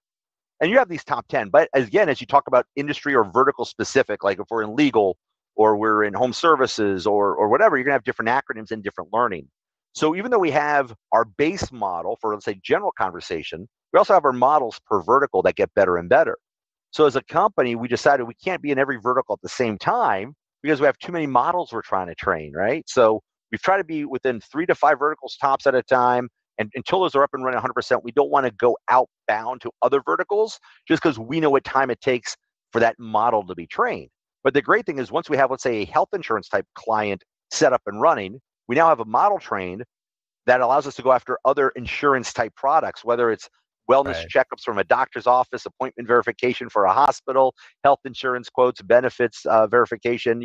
And you have these top 10. But again, as you talk about industry or vertical specific, like if we're in legal or we're in home services or whatever, you're going to have different acronyms and different learning. So even though we have our base model for, let's say, general conversation, we also have our models per vertical that get better and better. So as a company, we decided we can't be in every vertical at the same time because we have too many models we're trying to train, right? So we've tried to be within 3 to 5 verticals tops at a time. And until those are up and running 100%, we don't want to go outbound to other verticals just because we know what time it takes for that model to be trained. But the great thing is once we have, let's say, a health insurance type client set up and running, we now have a model trained that allows us to go after other insurance type products, whether it's wellness checkups from a doctor's office, appointment verification for a hospital, health insurance quotes, benefits verification,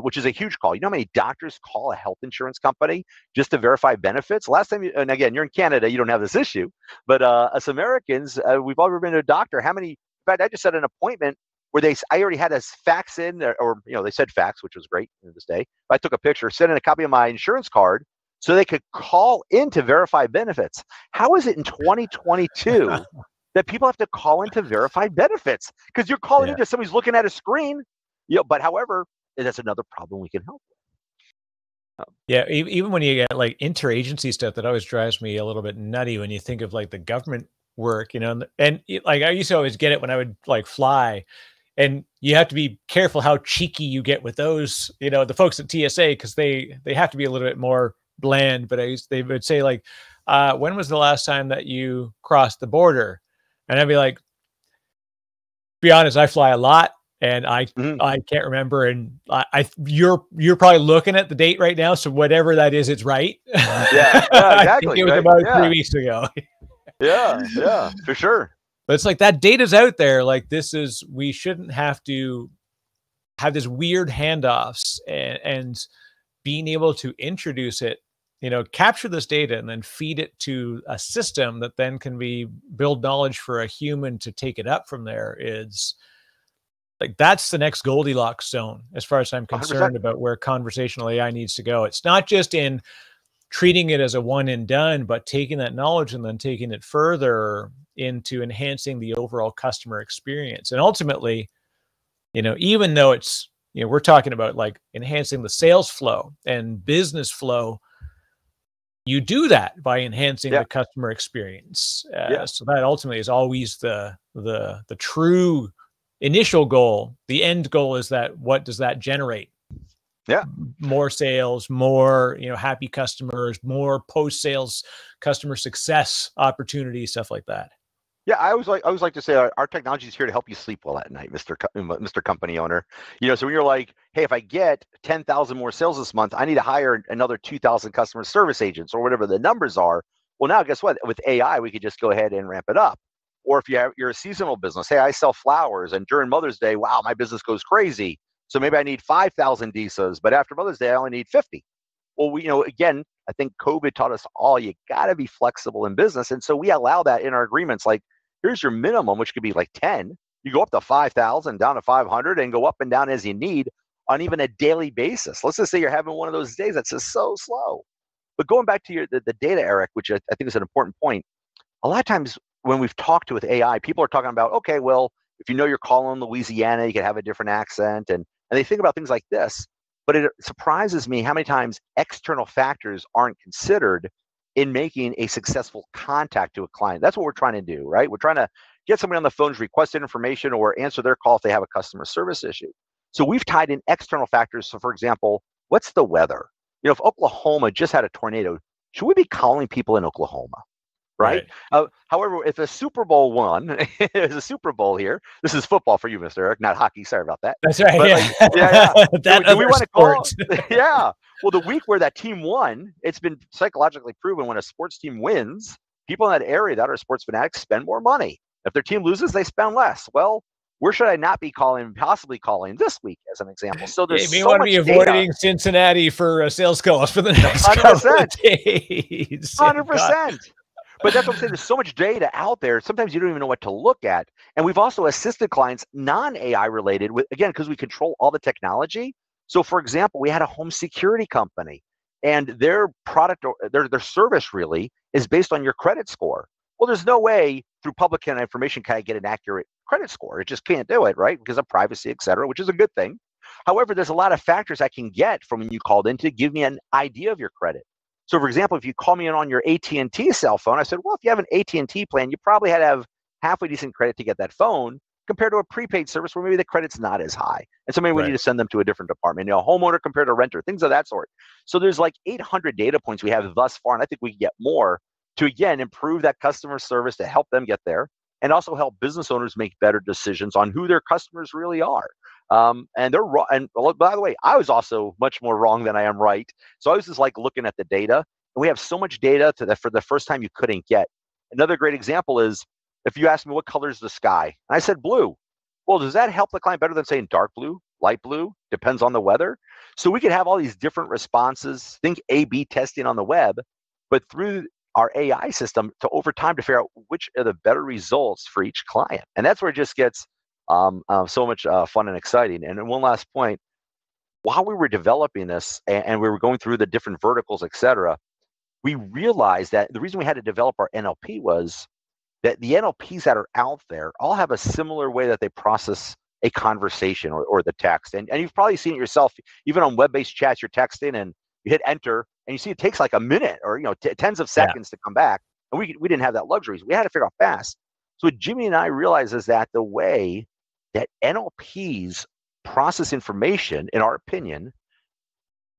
which is a huge call. You know how many doctors call a health insurance company just to verify benefits? Last time, and again, you're in Canada, you don't have this issue, but us Americans, we've all been to a doctor. In fact, I just had an appointment where I already had a fax in, or they said fax, which was great in this day. I took a picture, sent in a copy of my insurance card so they could call in to verify benefits. How is it in 2022 that people have to call in to verify benefits? Because you're calling in because somebody's looking at a screen. But however, that's another problem we can help with. Yeah, even when you get like interagency stuff, that always drives me a little bit nutty when you think of like the government work, and like I used to always get it when I would like fly, and you have to be careful how cheeky you get with those, the folks at TSA, because they have to be a little bit more bland. But they would say like, when was the last time that you crossed the border? And I'd be like, be honest, I fly a lot. And I can't remember, and you're probably looking at the date right now, so whatever that is, it's right. Yeah, exactly. I think it was about 3 weeks ago. yeah, for sure. But it's like that data's out there. Like we shouldn't have to have this weird handoffs, and being able to introduce it capture this data and then feed it to a system that then can build knowledge for a human to take it up from there, is like, that's the next Goldilocks zone, as far as I'm concerned, 100%. about where conversational AI needs to go. It's not just in treating it as a one and done, but taking that knowledge and then taking it further into enhancing the overall customer experience. And ultimately, even though it's, we're talking about like enhancing the sales flow and business flow, you do that by enhancing the customer experience. So that ultimately is always the true initial goal. The end goal is that, what does that generate? Yeah. More sales, more, happy customers, more post-sales customer success opportunities, stuff like that. Yeah, I always like to say our technology is here to help you sleep well at night, Mr. Company Owner. So when you're like, hey, if I get 10,000 more sales this month, I need to hire another 2,000 customer service agents or whatever the numbers are. Well, now guess what? With AI, we could just go ahead and ramp it up. Or if you're a seasonal business, hey, I sell flowers, and during Mother's Day, wow, my business goes crazy. So maybe I need 5,000 DSOs, but after Mother's Day, I only need 50. Well, again, I think COVID taught us all, you got to be flexible in business. And so we allow that in our agreements. Like, here's your minimum, which could be like 10. You go up to 5,000, down to 500, and go up and down as you need on even a daily basis. Let's just say you're having one of those days that's just so slow. But going back to the data, Eric, which I think is an important point, a lot of times when we've talked with AI, people are talking about, okay, well, if you're calling Louisiana, you can have a different accent. And they think about things like this. But it surprises me how many times external factors aren't considered in making a successful contact to a client. That's what we're trying to do, right? We're trying to get somebody on the phone to request information or answer their call if they have a customer service issue. So we've tied in external factors. So for example, what's the weather? If Oklahoma just had a tornado, should we be calling people in Oklahoma? Right? However, if a Super Bowl won, there's a Super Bowl here. This is football for you, Mr. Eric, not hockey. Sorry about that. That's right. But yeah. Do we want to call? Yeah. Well, the week where that team won, it's been psychologically proven when a sports team wins, people in that area that are sports fanatics spend more money. If their team loses, they spend less. Well, where should I not be possibly calling this week as an example? So there's you want to be avoiding Cincinnati for sales calls for the next 100%. Days. 100%. But that's what I'm saying. There's so much data out there. Sometimes you don't even know what to look at. And we've also assisted clients non-AI related again, because we control all the technology. So for example, we had a home security company, and their product or their service really is based on your credit score. Well, there's no way through public information can I get an accurate credit score. It just can't do it, right? Because of privacy, et cetera, which is a good thing. However, there's a lot of factors I can get from when you called in to give me an idea of your credit. So for example, if you call me in on your AT&T cell phone, I said, well, if you have an AT&T plan, you probably had to have halfway decent credit to get that phone compared to a prepaid service where maybe the credit's not as high. And so maybe we need to send them to a different department, a homeowner compared to renter, things of that sort. So there's like 800 data points we have thus far, and I think we can get more to, again, improve that customer service to help them get there and also help business owners make better decisions on who their customers really are. And they're wrong. And by the way, I was also much more wrong than I am right. So I was just like looking at the data, and we have so much data that for the first time you couldn't get. Another great example is if you ask me what color is the sky, and I said blue. Well, does that help the client better than saying dark blue, light blue? Depends on the weather. So we could have all these different responses, think A/B testing on the web, but through our AI system to over time to figure out which are the better results for each client. And that's where it just gets so much fun and exciting. And one last point, while we were developing this and we were going through the different verticals, et cetera, we realized that the reason we had to develop our NLP was that the NLPs that are out there all have a similar way that they process a conversation or the text. And you've probably seen it yourself, even on web-based chats, you're texting and you hit enter and you see it takes like a minute or tens of seconds to come back. And we didn't have that luxury. So we had to figure out fast. So what Jimmy and I realized is that the way that NLPs process information, in our opinion,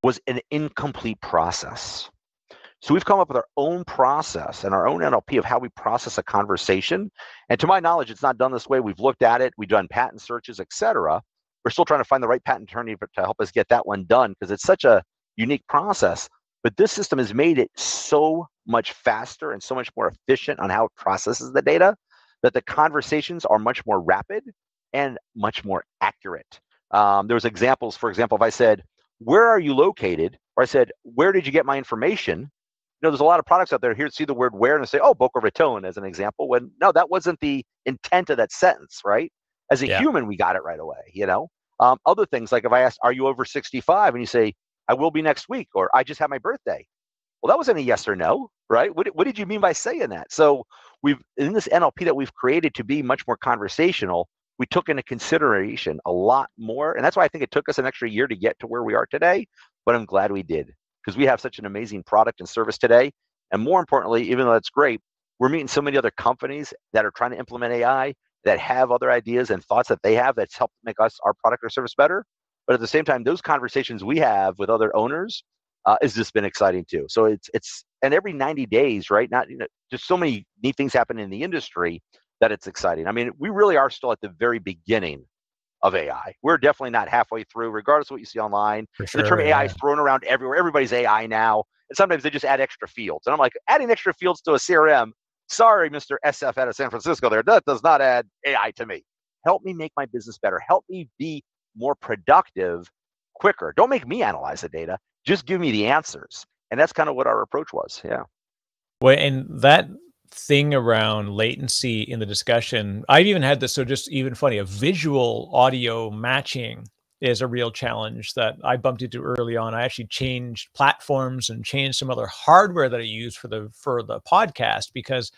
was an incomplete process. So we've come up with our own process and our own NLP of how we process a conversation. And to my knowledge, it's not done this way. We've looked at it. We've done patent searches, et cetera. We're still trying to find the right patent attorney to help us get that one done because it's such a unique process. But this system has made it so much faster and so much more efficient on how it processes the data that the conversations are much more rapid and much more accurate. There was examples, for example, if I said, where are you located? Or I said, where did you get my information? there's a lot of products out there here see the word where and they say, oh, Boca Raton as an example, when no, that wasn't the intent of that sentence, right? As a human, we got it right away, Other things like if I asked, are you over 65? And you say, I will be next week, or I just had my birthday. Well, that wasn't a yes or no, right? What did you mean by saying that? So we've, in this NLP that we've created to be much more conversational, we took into consideration a lot more. And that's why I think it took us an extra year to get to where we are today. But I'm glad we did, because we have such an amazing product and service today. And more importantly, even though that's great, we're meeting so many other companies that are trying to implement AI, that have other ideas and thoughts that they have that's helped make our product or service better. But at the same time, those conversations we have with other owners has just been exciting too. So it's and every 90 days, right? Not just so many neat things happen in the industry that it's exciting. I mean, we really are still at the very beginning of AI. We're definitely not halfway through, regardless of what you see online. For sure, the term AI is thrown around everywhere. Everybody's AI now. And sometimes they just add extra fields. And I'm like, adding extra fields to a CRM, sorry, Mr. SF out of San Francisco there, that does not add AI to me. Help me make my business better. Help me be more productive quicker. Don't make me analyze the data. Just give me the answers. And that's kind of what our approach was. Yeah. Well, and that thing around latency in the discussion, I've even had this, so just even funny, a visual audio matching is a real challenge that I bumped into early on. I actually changed platforms and changed some other hardware that I use for the podcast, because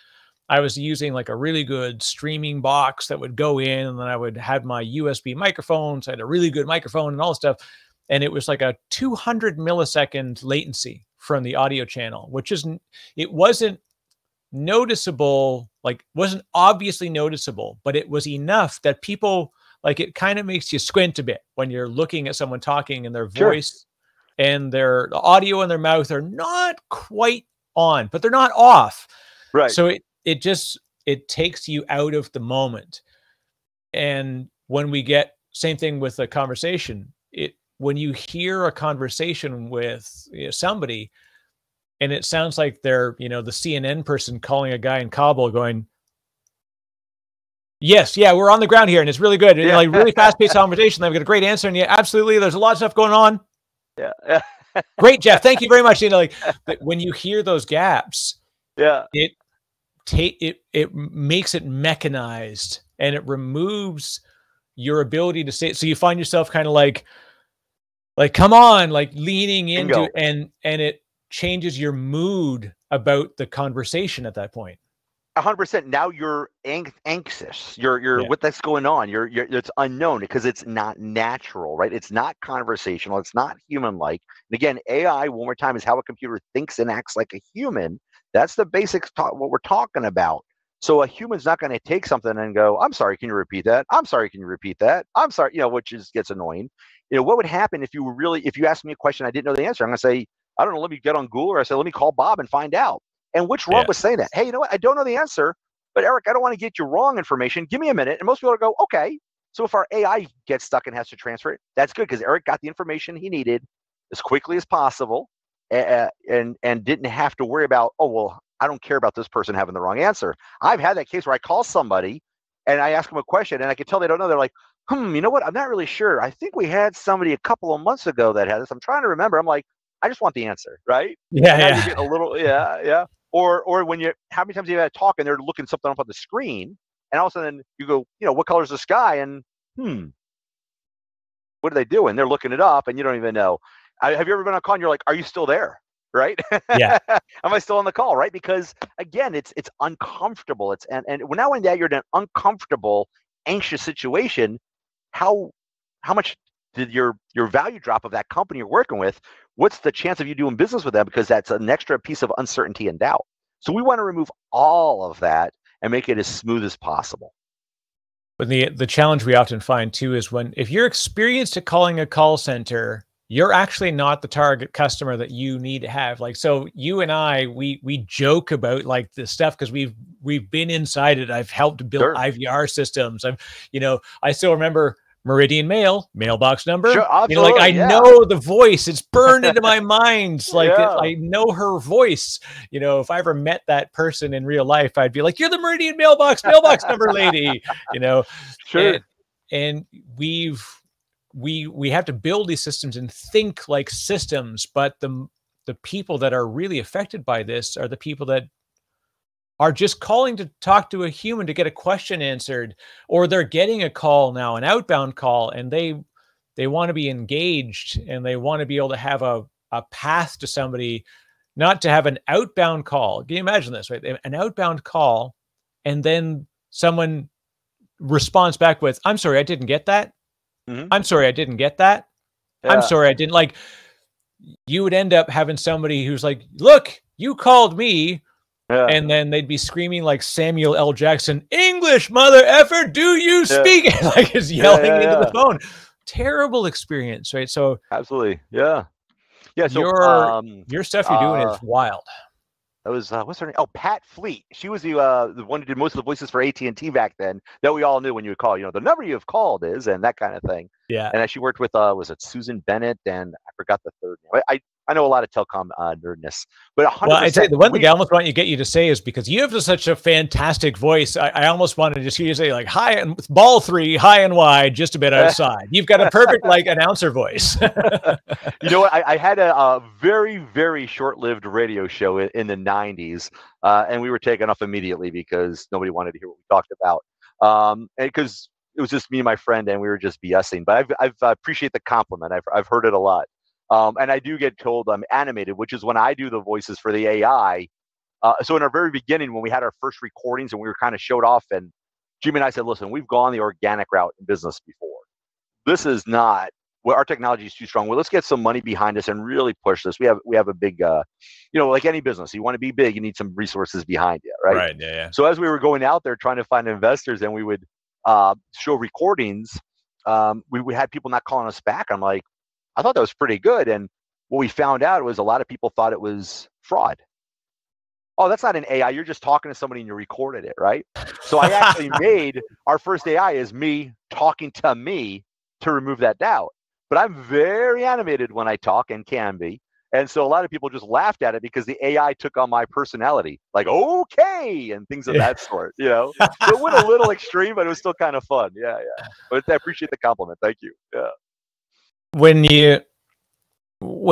I was using like a really good streaming box that would go in, and then I would have my USB microphone. So I had a really good microphone and all this stuff. And it was like a 200 millisecond latency from the audio channel, which isn't, it wasn't noticeable, like wasn't obviously noticeable, but it was enough that people, like, it kind of makes you squint a bit when you're looking at someone talking, and their voice and the audio in their mouth are not quite on, but they're not off. Right. So it takes you out of the moment. And when we get, same thing with a conversation, when you hear a conversation with somebody, and it sounds like they're, the CNN person calling a guy in Kabul going, yes, yeah, we're on the ground here, and it's really good. Yeah. Like really fast-paced conversation. They've got a great answer, and yeah, absolutely, there's a lot of stuff going on. Yeah. Great, Jeff. Thank you very much. But when you hear those gaps, it makes it mechanized, and it removes your ability to say it. So you find yourself kind of like, come on, like leaning into, and it changes your mood about the conversation at that point. 100%. Now you're anxious. You're what that's going on. It's unknown because it's not natural, right? It's not conversational. It's not human-like. And again, AI, one more time, is how a computer thinks and acts like a human. That's the basics, what we're talking about. So a human's not going to take something and go, I'm sorry, can you repeat that? I'm sorry, can you repeat that? I'm sorry, which gets annoying. What would happen if you asked me a question I didn't know the answer? I'm going to say, I don't know, let me get on Google, or I say, let me call Bob and find out. And what's wrong with saying that? Hey, you know what? I don't know the answer, but Eric, I don't want to get you wrong information. Give me a minute. And most people will go, okay. So if our AI gets stuck and has to transfer it, that's good, because Eric got the information he needed as quickly as possible, and didn't have to worry about, oh, well, I don't care about this person having the wrong answer. I've had that case where I call somebody and I ask them a question and I can tell they don't know. They're like, you know what? I'm not really sure. I think we had somebody a couple of months ago that had this. I'm trying to remember. I'm like, I just want the answer, right? Yeah, now you're getting a little, yeah. Or when how many times you had a talk and they're looking something up on the screen, and all of a sudden you go, what color is the sky? And what are they doing? They're looking it up, and you don't even know. Have you ever been on a call and you're like, are you still there? Right? Yeah. Am I still on the call? Right? Because again, it's uncomfortable. And now when you're in an uncomfortable, anxious situation, how much did your value drop of that company you're working with? What's the chance of you doing business with them? Because that's an extra piece of uncertainty and doubt. So we want to remove all of that and make it as smooth as possible. But the challenge we often find too is if you're experienced at calling a call center, you're actually not the target customer that you need to have. Like, so you and I, we joke about like this stuff because we've been inside it. I've helped build IVR systems. I still remember Meridian Mail, mailbox number. Sure, absolutely, I know the voice. It's burned into my mind. Like I know her voice. If I ever met that person in real life, I'd be like, "You're the Meridian mailbox number lady." Sure. And we have to build these systems and think like systems, but the people that are really affected by this are the people that are just calling to talk to a human to get a question answered, or they're getting a call now, an outbound call, and they want to be engaged and they want to be able to have a path to somebody, not to have an outbound call. Can you imagine this, right? An outbound call, and then someone responds back with, "I'm sorry, I didn't get that. I'm sorry, I didn't get that. I'm sorry, I didn't," like, you would end up having somebody who's like, "Look, you called me." Yeah. And then they'd be screaming like Samuel L. Jackson, "English, mother effer, do you speak?" Like is yelling into the phone. Terrible experience, right? So absolutely. Yeah. Yeah. So your stuff you're doing is wild. that was what's her name? Oh, Pat Fleet. She was the one who did most of the voices for AT&T back then that we all knew when you would call. You know, the number you have called is, and that kind of thing. Yeah. And she worked with was it Susan Bennett, and I forgot the third name. I know a lot of telecom nerdness, but 100%. Well, I'd say the one thing I almost want to get you to say is, because you have such a fantastic voice, I almost wanted to just hear you say like high and ball 3, high and wide, just a bit outside. You've got a perfect like announcer voice. You know what? I had a very, very short-lived radio show in the 90s, and we were taken off immediately because nobody wanted to hear what we talked about. And because it was just me and my friend, and we were just BSing. But I appreciate the compliment. I've heard it a lot. And I do get told I'm animated, which is when I do the voices for the AI. So in our very beginning, when we had our first recordings and we were kind of showed off, and Jimmy and I said, "Listen, we've gone the organic route in business before. This is not, well, our technology is too strong. Well, let's get some money behind us and really push this. We have a big, like any business, you want to be big, you need some resources behind you, right?" Right. Yeah. So as we were going out there trying to find investors, and we would show recordings, we had people not calling us back. I'm like, I thought that was pretty good. And what we found out was a lot of people thought it was fraud. Oh, that's not an AI. You're just talking to somebody and you recorded it, right? So I actually made our first AI is me talking to me to remove that doubt. But I'm very animated when I talk, and can be. And so a lot of people just laughed at it because the AI took on my personality, like, okay, and things of that sort, So it went a little extreme, but it was still kind of fun. Yeah. But I appreciate the compliment. Thank you. Yeah. When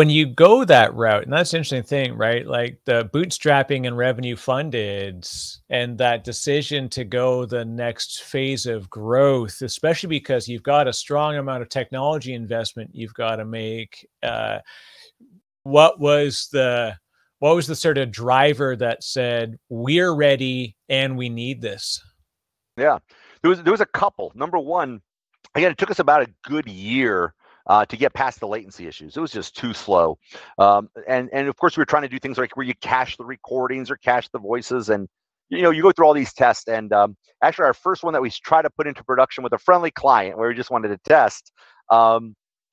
you go that route, and that's an interesting thing, right? Like the bootstrapping and revenue funded, and that decision to go the next phase of growth, especially because you've got a strong amount of technology investment you've got to make. What was the sort of driver that said, "We're ready and we need this"? Yeah, there was a couple. Number one, again, it took us about a good year to get past the latency issues. It was just too slow. And of course, we were trying to do things like where you cache the recordings or cache the voices. And, you go through all these tests. And actually, our first one that we tried to put into production with a friendly client where we just wanted to test,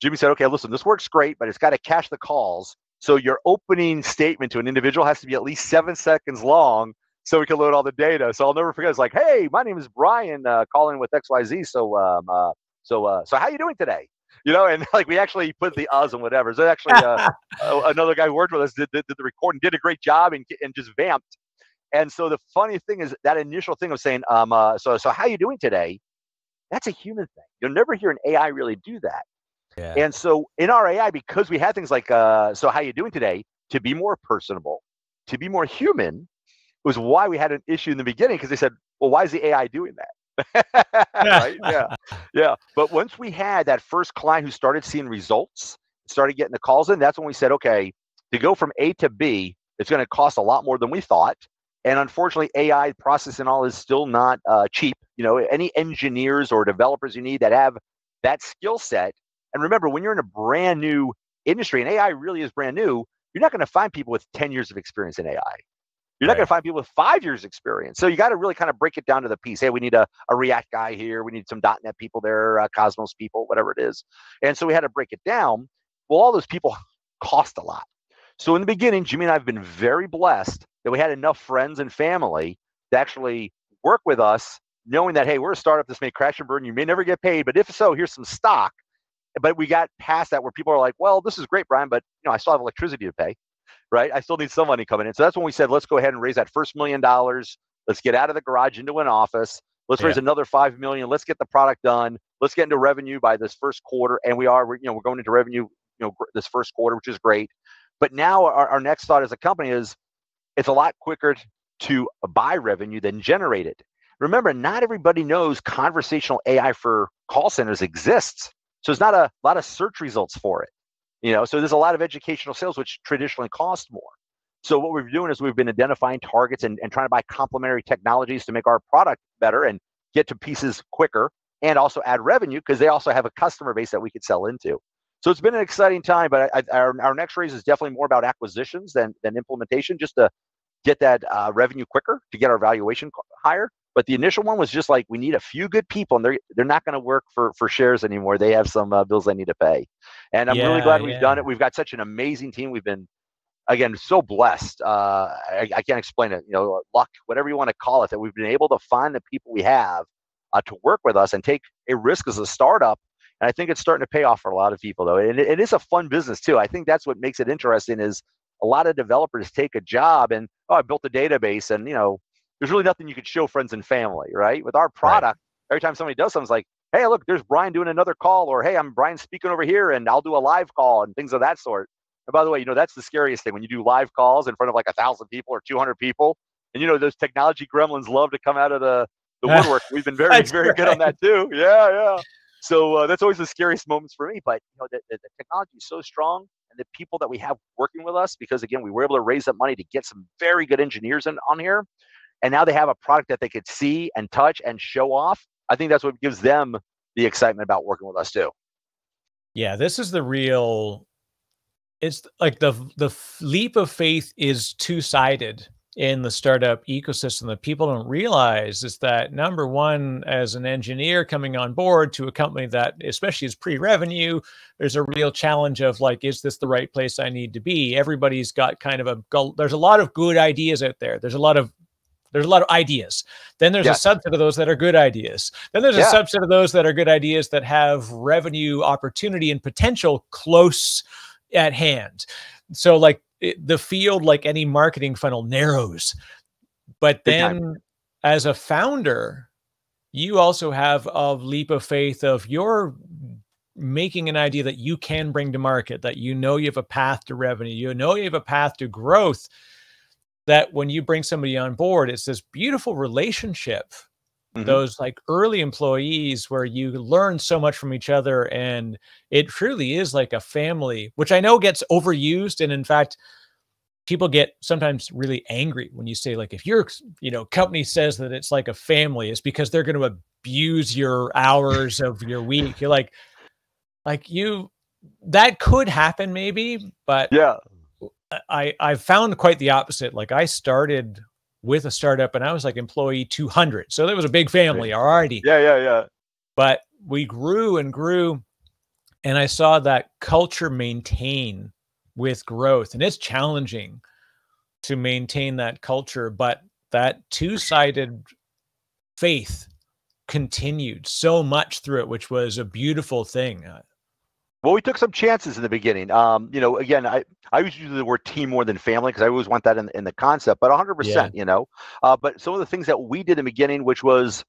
Jimmy said, "Okay, listen, this works great, but it's got to cache the calls. So your opening statement to an individual has to be at least 7 seconds long so we can load all the data." So I'll never forget. It's like, "Hey, my name is Brian, calling with XYZ. So how you doing today?" And like we actually put the us and whatever. So actually, another guy who worked with us did the recording, did a great job, and just vamped. And so the funny thing is that initial thing of saying, so how you doing today? That's a human thing. You'll never hear an AI really do that. Yeah. And so in our AI, because we had things like, so how you doing today, to be more personable, to be more human, was why we had an issue in the beginning, because they said, "Well, why is the AI doing that?" Right? Yeah. But once we had that first client who started seeing results, started getting the calls in, that's when we said, okay, to go from A to B, it's going to cost a lot more than we thought. And unfortunately, AI processing all is still not cheap. Any engineers or developers you need that have that skill set. And remember, when you're in a brand new industry, and AI really is brand new, you're not going to find people with 10 years of experience in AI. You're not going to find people with 5 years experience. So you got to really kind of break it down to the piece. Hey, we need a React guy here. We need some .NET people there, Cosmos people, whatever it is. And so we had to break it down. Well, all those people cost a lot. So in the beginning, Jimmy and I have been very blessed that we had enough friends and family to actually work with us, knowing that, hey, we're a startup. This may crash and burn. You may never get paid, but if so, here's some stock. But we got past that where people are like, "Well, this is great, Brian, but I still have electricity to pay. Right? I still need some money coming in." So that's when we said, let's go ahead and raise that first $1 million. Let's get out of the garage into an office. Let's raise another $5 million. Let's get the product done. Let's get into revenue by this first quarter. And we're going into revenue, this first quarter, which is great. But now our next thought as a company is it's a lot quicker to buy revenue than generate it. Remember, not everybody knows conversational AI for call centers exists. So there's not a lot of search results for it. So there's a lot of educational sales, which traditionally cost more. So what we're doing is we've been identifying targets and trying to buy complementary technologies to make our product better and get to pieces quicker and also add revenue because they also have a customer base that we could sell into. So it's been an exciting time, but our next raise is definitely more about acquisitions than implementation, just to get that revenue quicker, to get our valuation higher. But the initial one was just like, we need a few good people, and they're not going to work for shares anymore. They have some bills they need to pay. And I'm really glad we've done it. We've got such an amazing team. We've been, again, so blessed. I can't explain it. Luck, whatever you want to call it, that we've been able to find the people we have to work with us and take a risk as a startup. And I think it's starting to pay off for a lot of people, though. And it is a fun business, too. I think that's what makes it interesting is a lot of developers take a job and, I built a database and, there's really nothing you could show friends and family, right? With our product, every time somebody does something, it's like, hey, look, there's Brian doing another call, or hey, I'm Brian speaking over here and I'll do a live call and things of that sort. And by the way, that's the scariest thing when you do live calls in front of like 1,000 people or 200 people. And, those technology gremlins love to come out of the woodwork. We've been very, very good on that too. Yeah. So that's always the scariest moments for me. But the technology is so strong, and the people that we have working with us, because again, we were able to raise that money to get some very good engineers on here, and now they have a product that they could see and touch and show off. I think that's what gives them the excitement about working with us too. Yeah, this is the real. It's like the leap of faith is two-sided in the startup ecosystem that people don't realize is that, number one, as an engineer coming on board to a company that especially is pre-revenue, there's a real challenge of like, is this the right place I need to be? Everybody's got kind of there's a lot of good ideas out there. There's a lot of ideas. Then there's a subset of those that are good ideas. Then there's a subset of those that are good ideas that have revenue opportunity and potential close at hand. So like the field, like any marketing funnel, narrows. But then as a founder, you also have a leap of faith of you're making an idea that you can bring to market, that you have a path to revenue, you have a path to growth, that when you bring somebody on board, it's this beautiful relationship. Those like early employees where you learn so much from each other, and it truly is like a family, which I know gets overused. And in fact, people get sometimes really angry when you say, like, if your company says that it's like a family, it's because they're going to abuse your hours of your week. You're like that could happen maybe, but I found quite the opposite. Like I started with a startup and I was like employee 200. So there was a big family already. Yeah. But we grew and grew, and I saw that culture maintain with growth. And it's challenging to maintain that culture, but that two-sided faith continued so much through it, which was a beautiful thing. Well, we took some chances in the beginning. Again, I usually use the word team more than family because I always want that in the concept, but 100%, but some of the things that we did in the beginning, which was,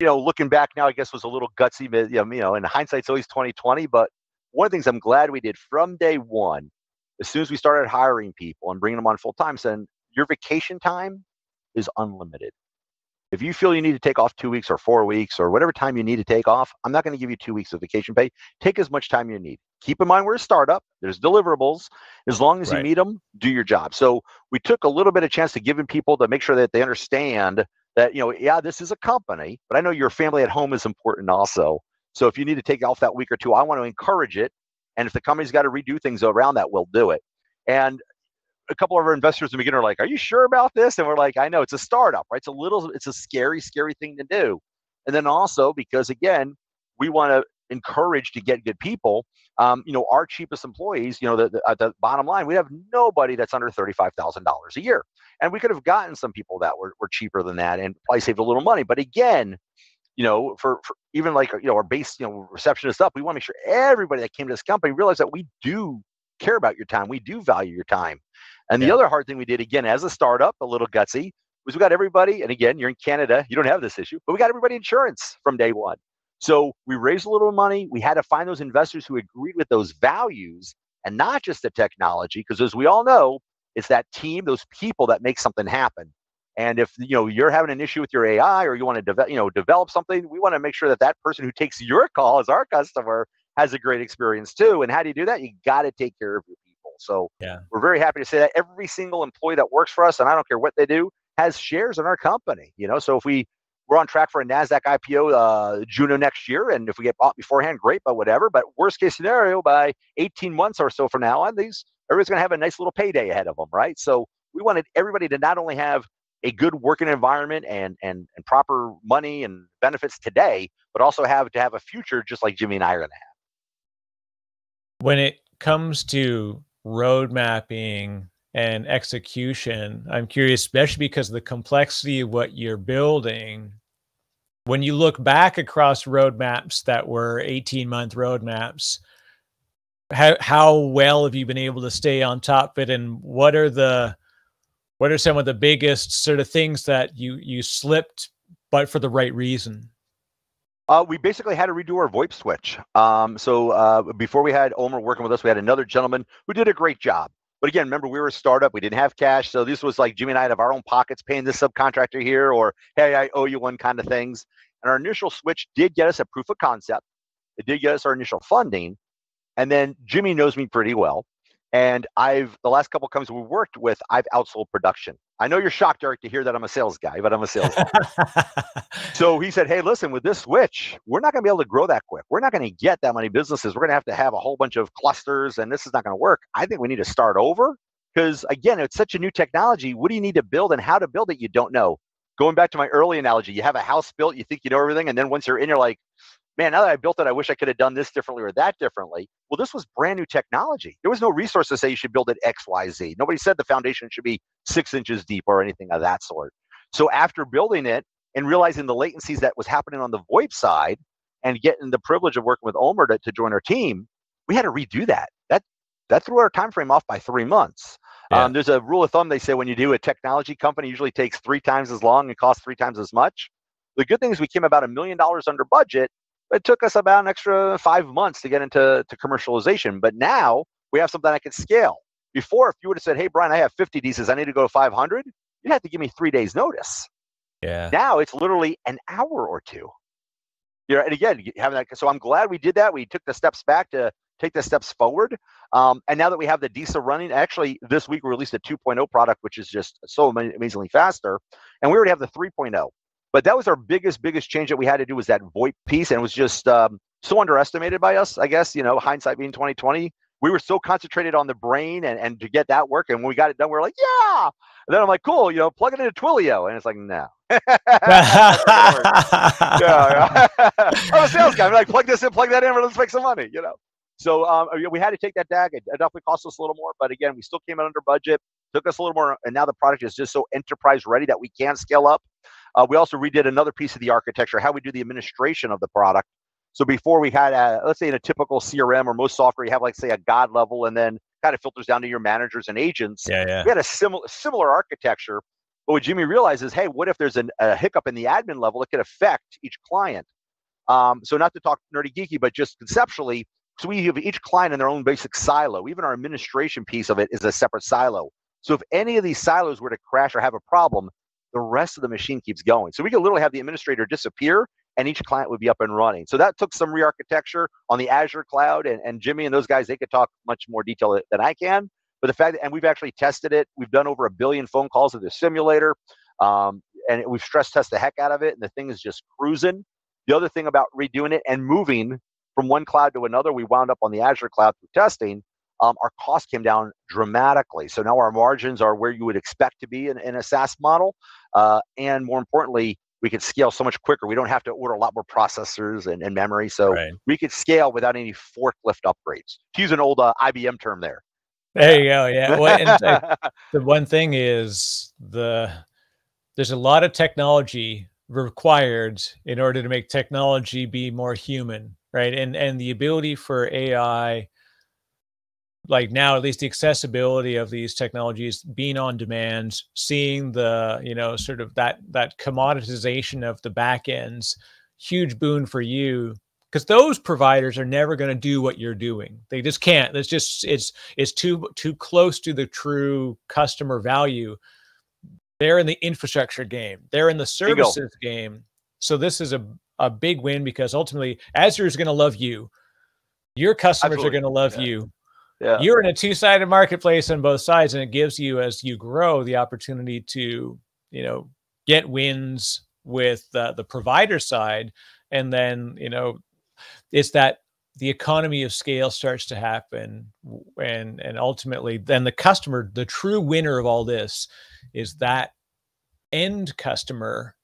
looking back now, I guess was a little gutsy, and hindsight's always 20/20, but one of the things I'm glad we did from day one, as soon as we started hiring people and bringing them on full time, saying your vacation time is unlimited. If you feel you need to take off 2 weeks or 4 weeks or whatever time you need to take off, I'm not going to give you 2 weeks of vacation pay. Take as much time you need. Keep in mind we're a startup. There's deliverables. As long as you meet them, do your job. So we took a little bit of chance to giving people to make sure that they understand that, this is a company, but I know your family at home is important also. So if you need to take off that week or two, I want to encourage it. And if the company's got to redo things around that, we'll do it. And a couple of our investors in the beginning are like, are you sure about this? And we're like, I know, it's a startup, right? It's a scary thing to do. And then also because, again, we want to encourage to get good people. Our cheapest employees, at the bottom line, we have nobody that's under $35,000 a year. And we could have gotten some people that were cheaper than that and probably saved a little money. But again, for even like, our base, receptionist up, we want to make sure everybody that came to this company realized that we do care about your time. We do value your time. And the other hard thing we did, again, as a startup, a little gutsy, was we got everybody, and again, you're in Canada, you don't have this issue, but we got everybody insurance from day one. So we raised a little money. We had to find those investors who agreed with those values and not just the technology, because as we all know, it's that team, those people that make something happen. And if you're having an issue with your AI, or you want to develop something, we want to make sure that that person who takes your call as our customer has a great experience too. And how do you do that? You got to take care of your people. So Yeah. we're very happy to say that every single employee that works for us, and I don't care what they do, has shares in our company. So if we're on track for a NASDAQ IPO June of next year, and if we get bought beforehand, great, but whatever. But worst case scenario, by 18 months or so from now on, everybody's going to have a nice little payday ahead of them, right? So we wanted everybody to not only have a good working environment and proper money and benefits today, but also have a future just like Jimmy and I are going to have. When it comes to road mapping and execution, I'm curious, especially because of the complexity of what you're building. When you look back across roadmaps that were 18-month roadmaps, how well have you been able to stay on top of it, and what are some of the biggest sort of things that you slipped, but for the right reason? We basically had to redo our VoIP switch. So before we had Omer working with us, we had another gentleman who did a great job. But again, remember, we were a startup. We didn't have cash. So this was like Jimmy and I out of our own pockets paying this subcontractor here, or, hey, I owe you one kind of things. And our initial switch did get us a proof of concept. It did get us our initial funding. And then Jimmy knows me pretty well. And the last couple of companies we worked with, I've outsold production. I know you're shocked, Eric, to hear that I'm a sales guy, but I'm a sales guy. So he said, hey, listen, with this switch, we're not going to be able to grow that quick. We're not going to get that many businesses. We're going to have a whole bunch of clusters, and this is not going to work. I think we need to start over because, again, it's such a new technology. What do you need to build, and how to build it, you don't know. Going back to my early analogy, you have a house built, you think you know everything, and then once you're in, you're like, man, now that I built it, I wish I could have done this differently or that differently. Well, this was brand new technology. There was no resource to say you should build it X, Y, Z. Nobody said the foundation should be 6 inches deep or anything of that sort. So after building it and realizing the latencies that was happening on the VoIP side and getting the privilege of working with Omer to join our team, we had to redo that. That threw our time frame off by 3 months. Yeah. There's a rule of thumb. They say when you do a technology company, it usually takes 3 times as long and costs 3 times as much. The good thing is we came about $1 million under budget. It took us about an extra 5 months to get into commercialization. But now we have something that can scale. Before, if you would have said, hey, Brian, I have 50 DCs, I need to go to 500, you'd have to give me 3 days notice. Yeah. Now it's literally an hour or two. And again, having that. So I'm glad we did that. We took the steps back to take the steps forward. And now that we have the DISA running, actually this week we released a 2.0 product, which is just so amazingly faster. And we already have the 3.0. But that was our biggest change that we had to do, was that VoIP piece. And it was just so underestimated by us, I guess, hindsight being 2020. We were so concentrated on the brain and to get that work. And when we got it done, we were like, yeah. And then I'm like, cool, plug it into Twilio. And it's like, no. Yeah. I'm a sales guy. I'm like, plug this in, plug that in, let's make some money, So we had to take that DAG. It definitely cost us a little more. But again, we still came in under budget. Took us a little more. And now the product is just so enterprise ready that we can scale up. We also redid another piece of the architecture, how we do the administration of the product. So before we had, let's say in a typical CRM or most software, you have like, say, a God level, and then kind of filters down to your managers and agents. Yeah. We had a similar architecture. But what Jimmy realizes, hey, what if there's a hiccup in the admin level? It could affect each client. So not to talk nerdy geeky, but just conceptually, so we have each client in their own basic silo. Even our administration piece of it is a separate silo. So if any of these silos were to crash or have a problem, the rest of the machine keeps going. So we could literally have the administrator disappear and each client would be up and running. So that took some re-architecture on the Azure cloud, and Jimmy and those guys, they could talk much more detail than I can. But the fact that, and we've actually tested it, we've done over 1 billion phone calls with the simulator, and we've stress tested the heck out of it, and the thing is just cruising. The other thing about redoing it and moving from one cloud to another, we wound up on the Azure cloud through testing. Our cost came down dramatically. So now our margins are where you would expect to be in a SaaS model. And more importantly, we could scale so much quicker. We don't have to order a lot more processors and memory. So we could scale without any forklift upgrades. To use an old IBM term there. There you go. Yeah. Well, and the one thing is there's a lot of technology required in order to make technology be more human, right? And the ability for AI, like now, at least the accessibility of these technologies being on demand, seeing the, sort of that commoditization of the back ends, huge boon for you because those providers are never going to do what you're doing. They just can't. It's just it's too close to the true customer value. They're in the infrastructure game. They're in the services game. So this is a big win, because ultimately Azure is going to love you. Your customers are going to love you. Yeah. You're in a two-sided marketplace on both sides, and it gives you, as you grow, the opportunity to, you know, get wins with the provider side. And then, you know, it's that the economy of scale starts to happen, and ultimately then the customer, the true winner of all this, is that end customer,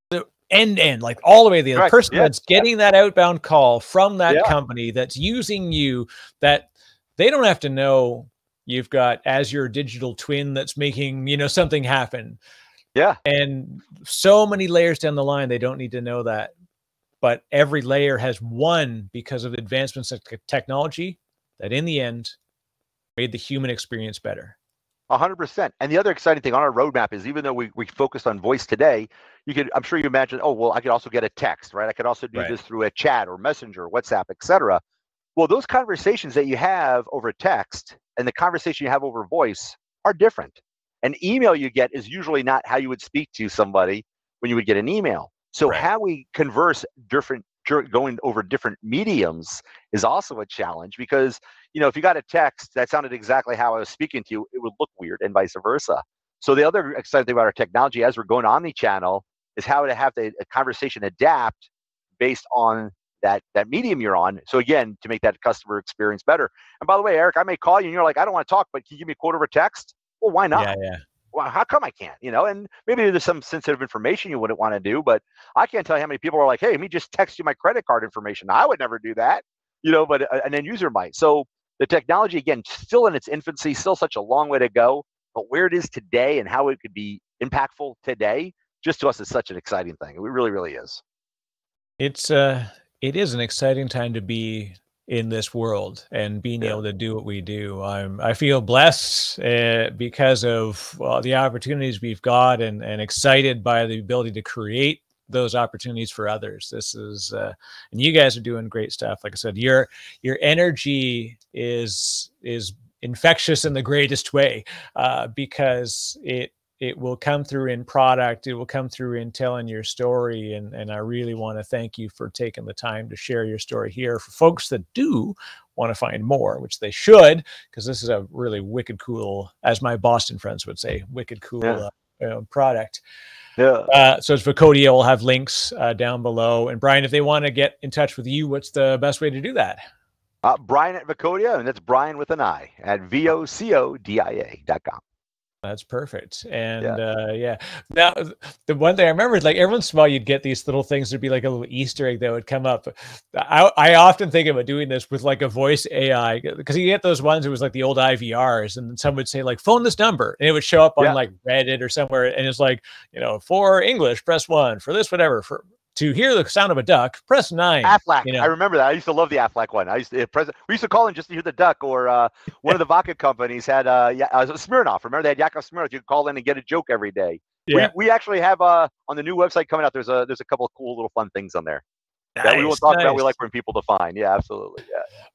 the end, like all the way to the other person that's getting that outbound call from that company that's using you, that they don't have to know you've got Azure digital twin that's making, you know, something happen. Yeah. And so many layers down the line, they don't need to know that. But every layer has won because of the advancements of technology that in the end made the human experience better. 100%. And the other exciting thing on our roadmap is, even though we focused on voice today, you could, I'm sure you imagine, oh, well, I could also get a text, right? I could also do this through a chat or Messenger, WhatsApp, etc. Well, those conversations that you have over text and the conversation you have over voice are different. An email you get is usually not how you would speak to somebody when you would get an email. So how we converse going over different mediums is also a challenge, because, you know, if you got a text that sounded exactly how I was speaking to you, it would look weird, and vice versa. So the other exciting thing about our technology as we're going omni-channel is how to have the conversation adapt based on that medium you're on. So again, to make that customer experience better. And by the way, Eric, I may call you and you're like, I don't want to talk, but can you give me a quote over text? Well, why not? Yeah. Well, how come I can't? You know, and maybe there's some sensitive information you wouldn't want to do, but I can't tell you how many people are like, hey, let me just text you my credit card information. I would never do that, you know, but an end user might. So the technology, again, still in its infancy, still such a long way to go, but where it is today and how it could be impactful today, just to us is such an exciting thing. It really, really is. It is an exciting time to be in this world and being able to do what we do. I feel blessed because of the opportunities we've got, and excited by the ability to create those opportunities for others. This is, and you guys are doing great stuff. Like I said, your energy is infectious in the greatest way, because it will come through in product. It will come through in telling your story. And I really want to thank you for taking the time to share your story here. For folks that do want to find more, which they should, because this is a really wicked cool, as my Boston friends would say, wicked cool product. Yeah. So it's Vocodia. We'll have links down below. And Brian, if they want to get in touch with you, what's the best way to do that? Brian at Vocodia, and that's Brian with an I, at vocodia.com. That's perfect. And now the one thing I remember is, like, every once in a while you'd get these little things. There'd be like a little Easter egg that would come up. I often think about doing this with like a voice AI, because you get those ones, it was like the old IVRs, and then someone would say like, phone this number, and it would show up on like Reddit or somewhere, and it's like, you know, for English, press 1, for this, whatever, to hear the sound of a duck, press 9. Aflac. You know? I remember that. I used to love the Aflac one. We used to call in just to hear the duck. Or one of the vodka companies had Smirnoff. Remember, they had Yakov Smirnoff. You could call in and get a joke every day. Yeah. We actually have on the new website coming out, there's a couple of cool little fun things on there that we won't talk about. We like for people to find. Yeah, absolutely.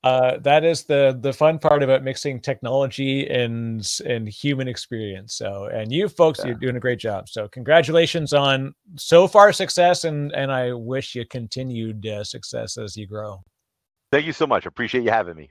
Yeah. That is the fun part about mixing technology and human experience. So, and you folks, you're doing a great job. So congratulations on so far success, and I wish you continued success as you grow. Thank you so much. Appreciate you having me.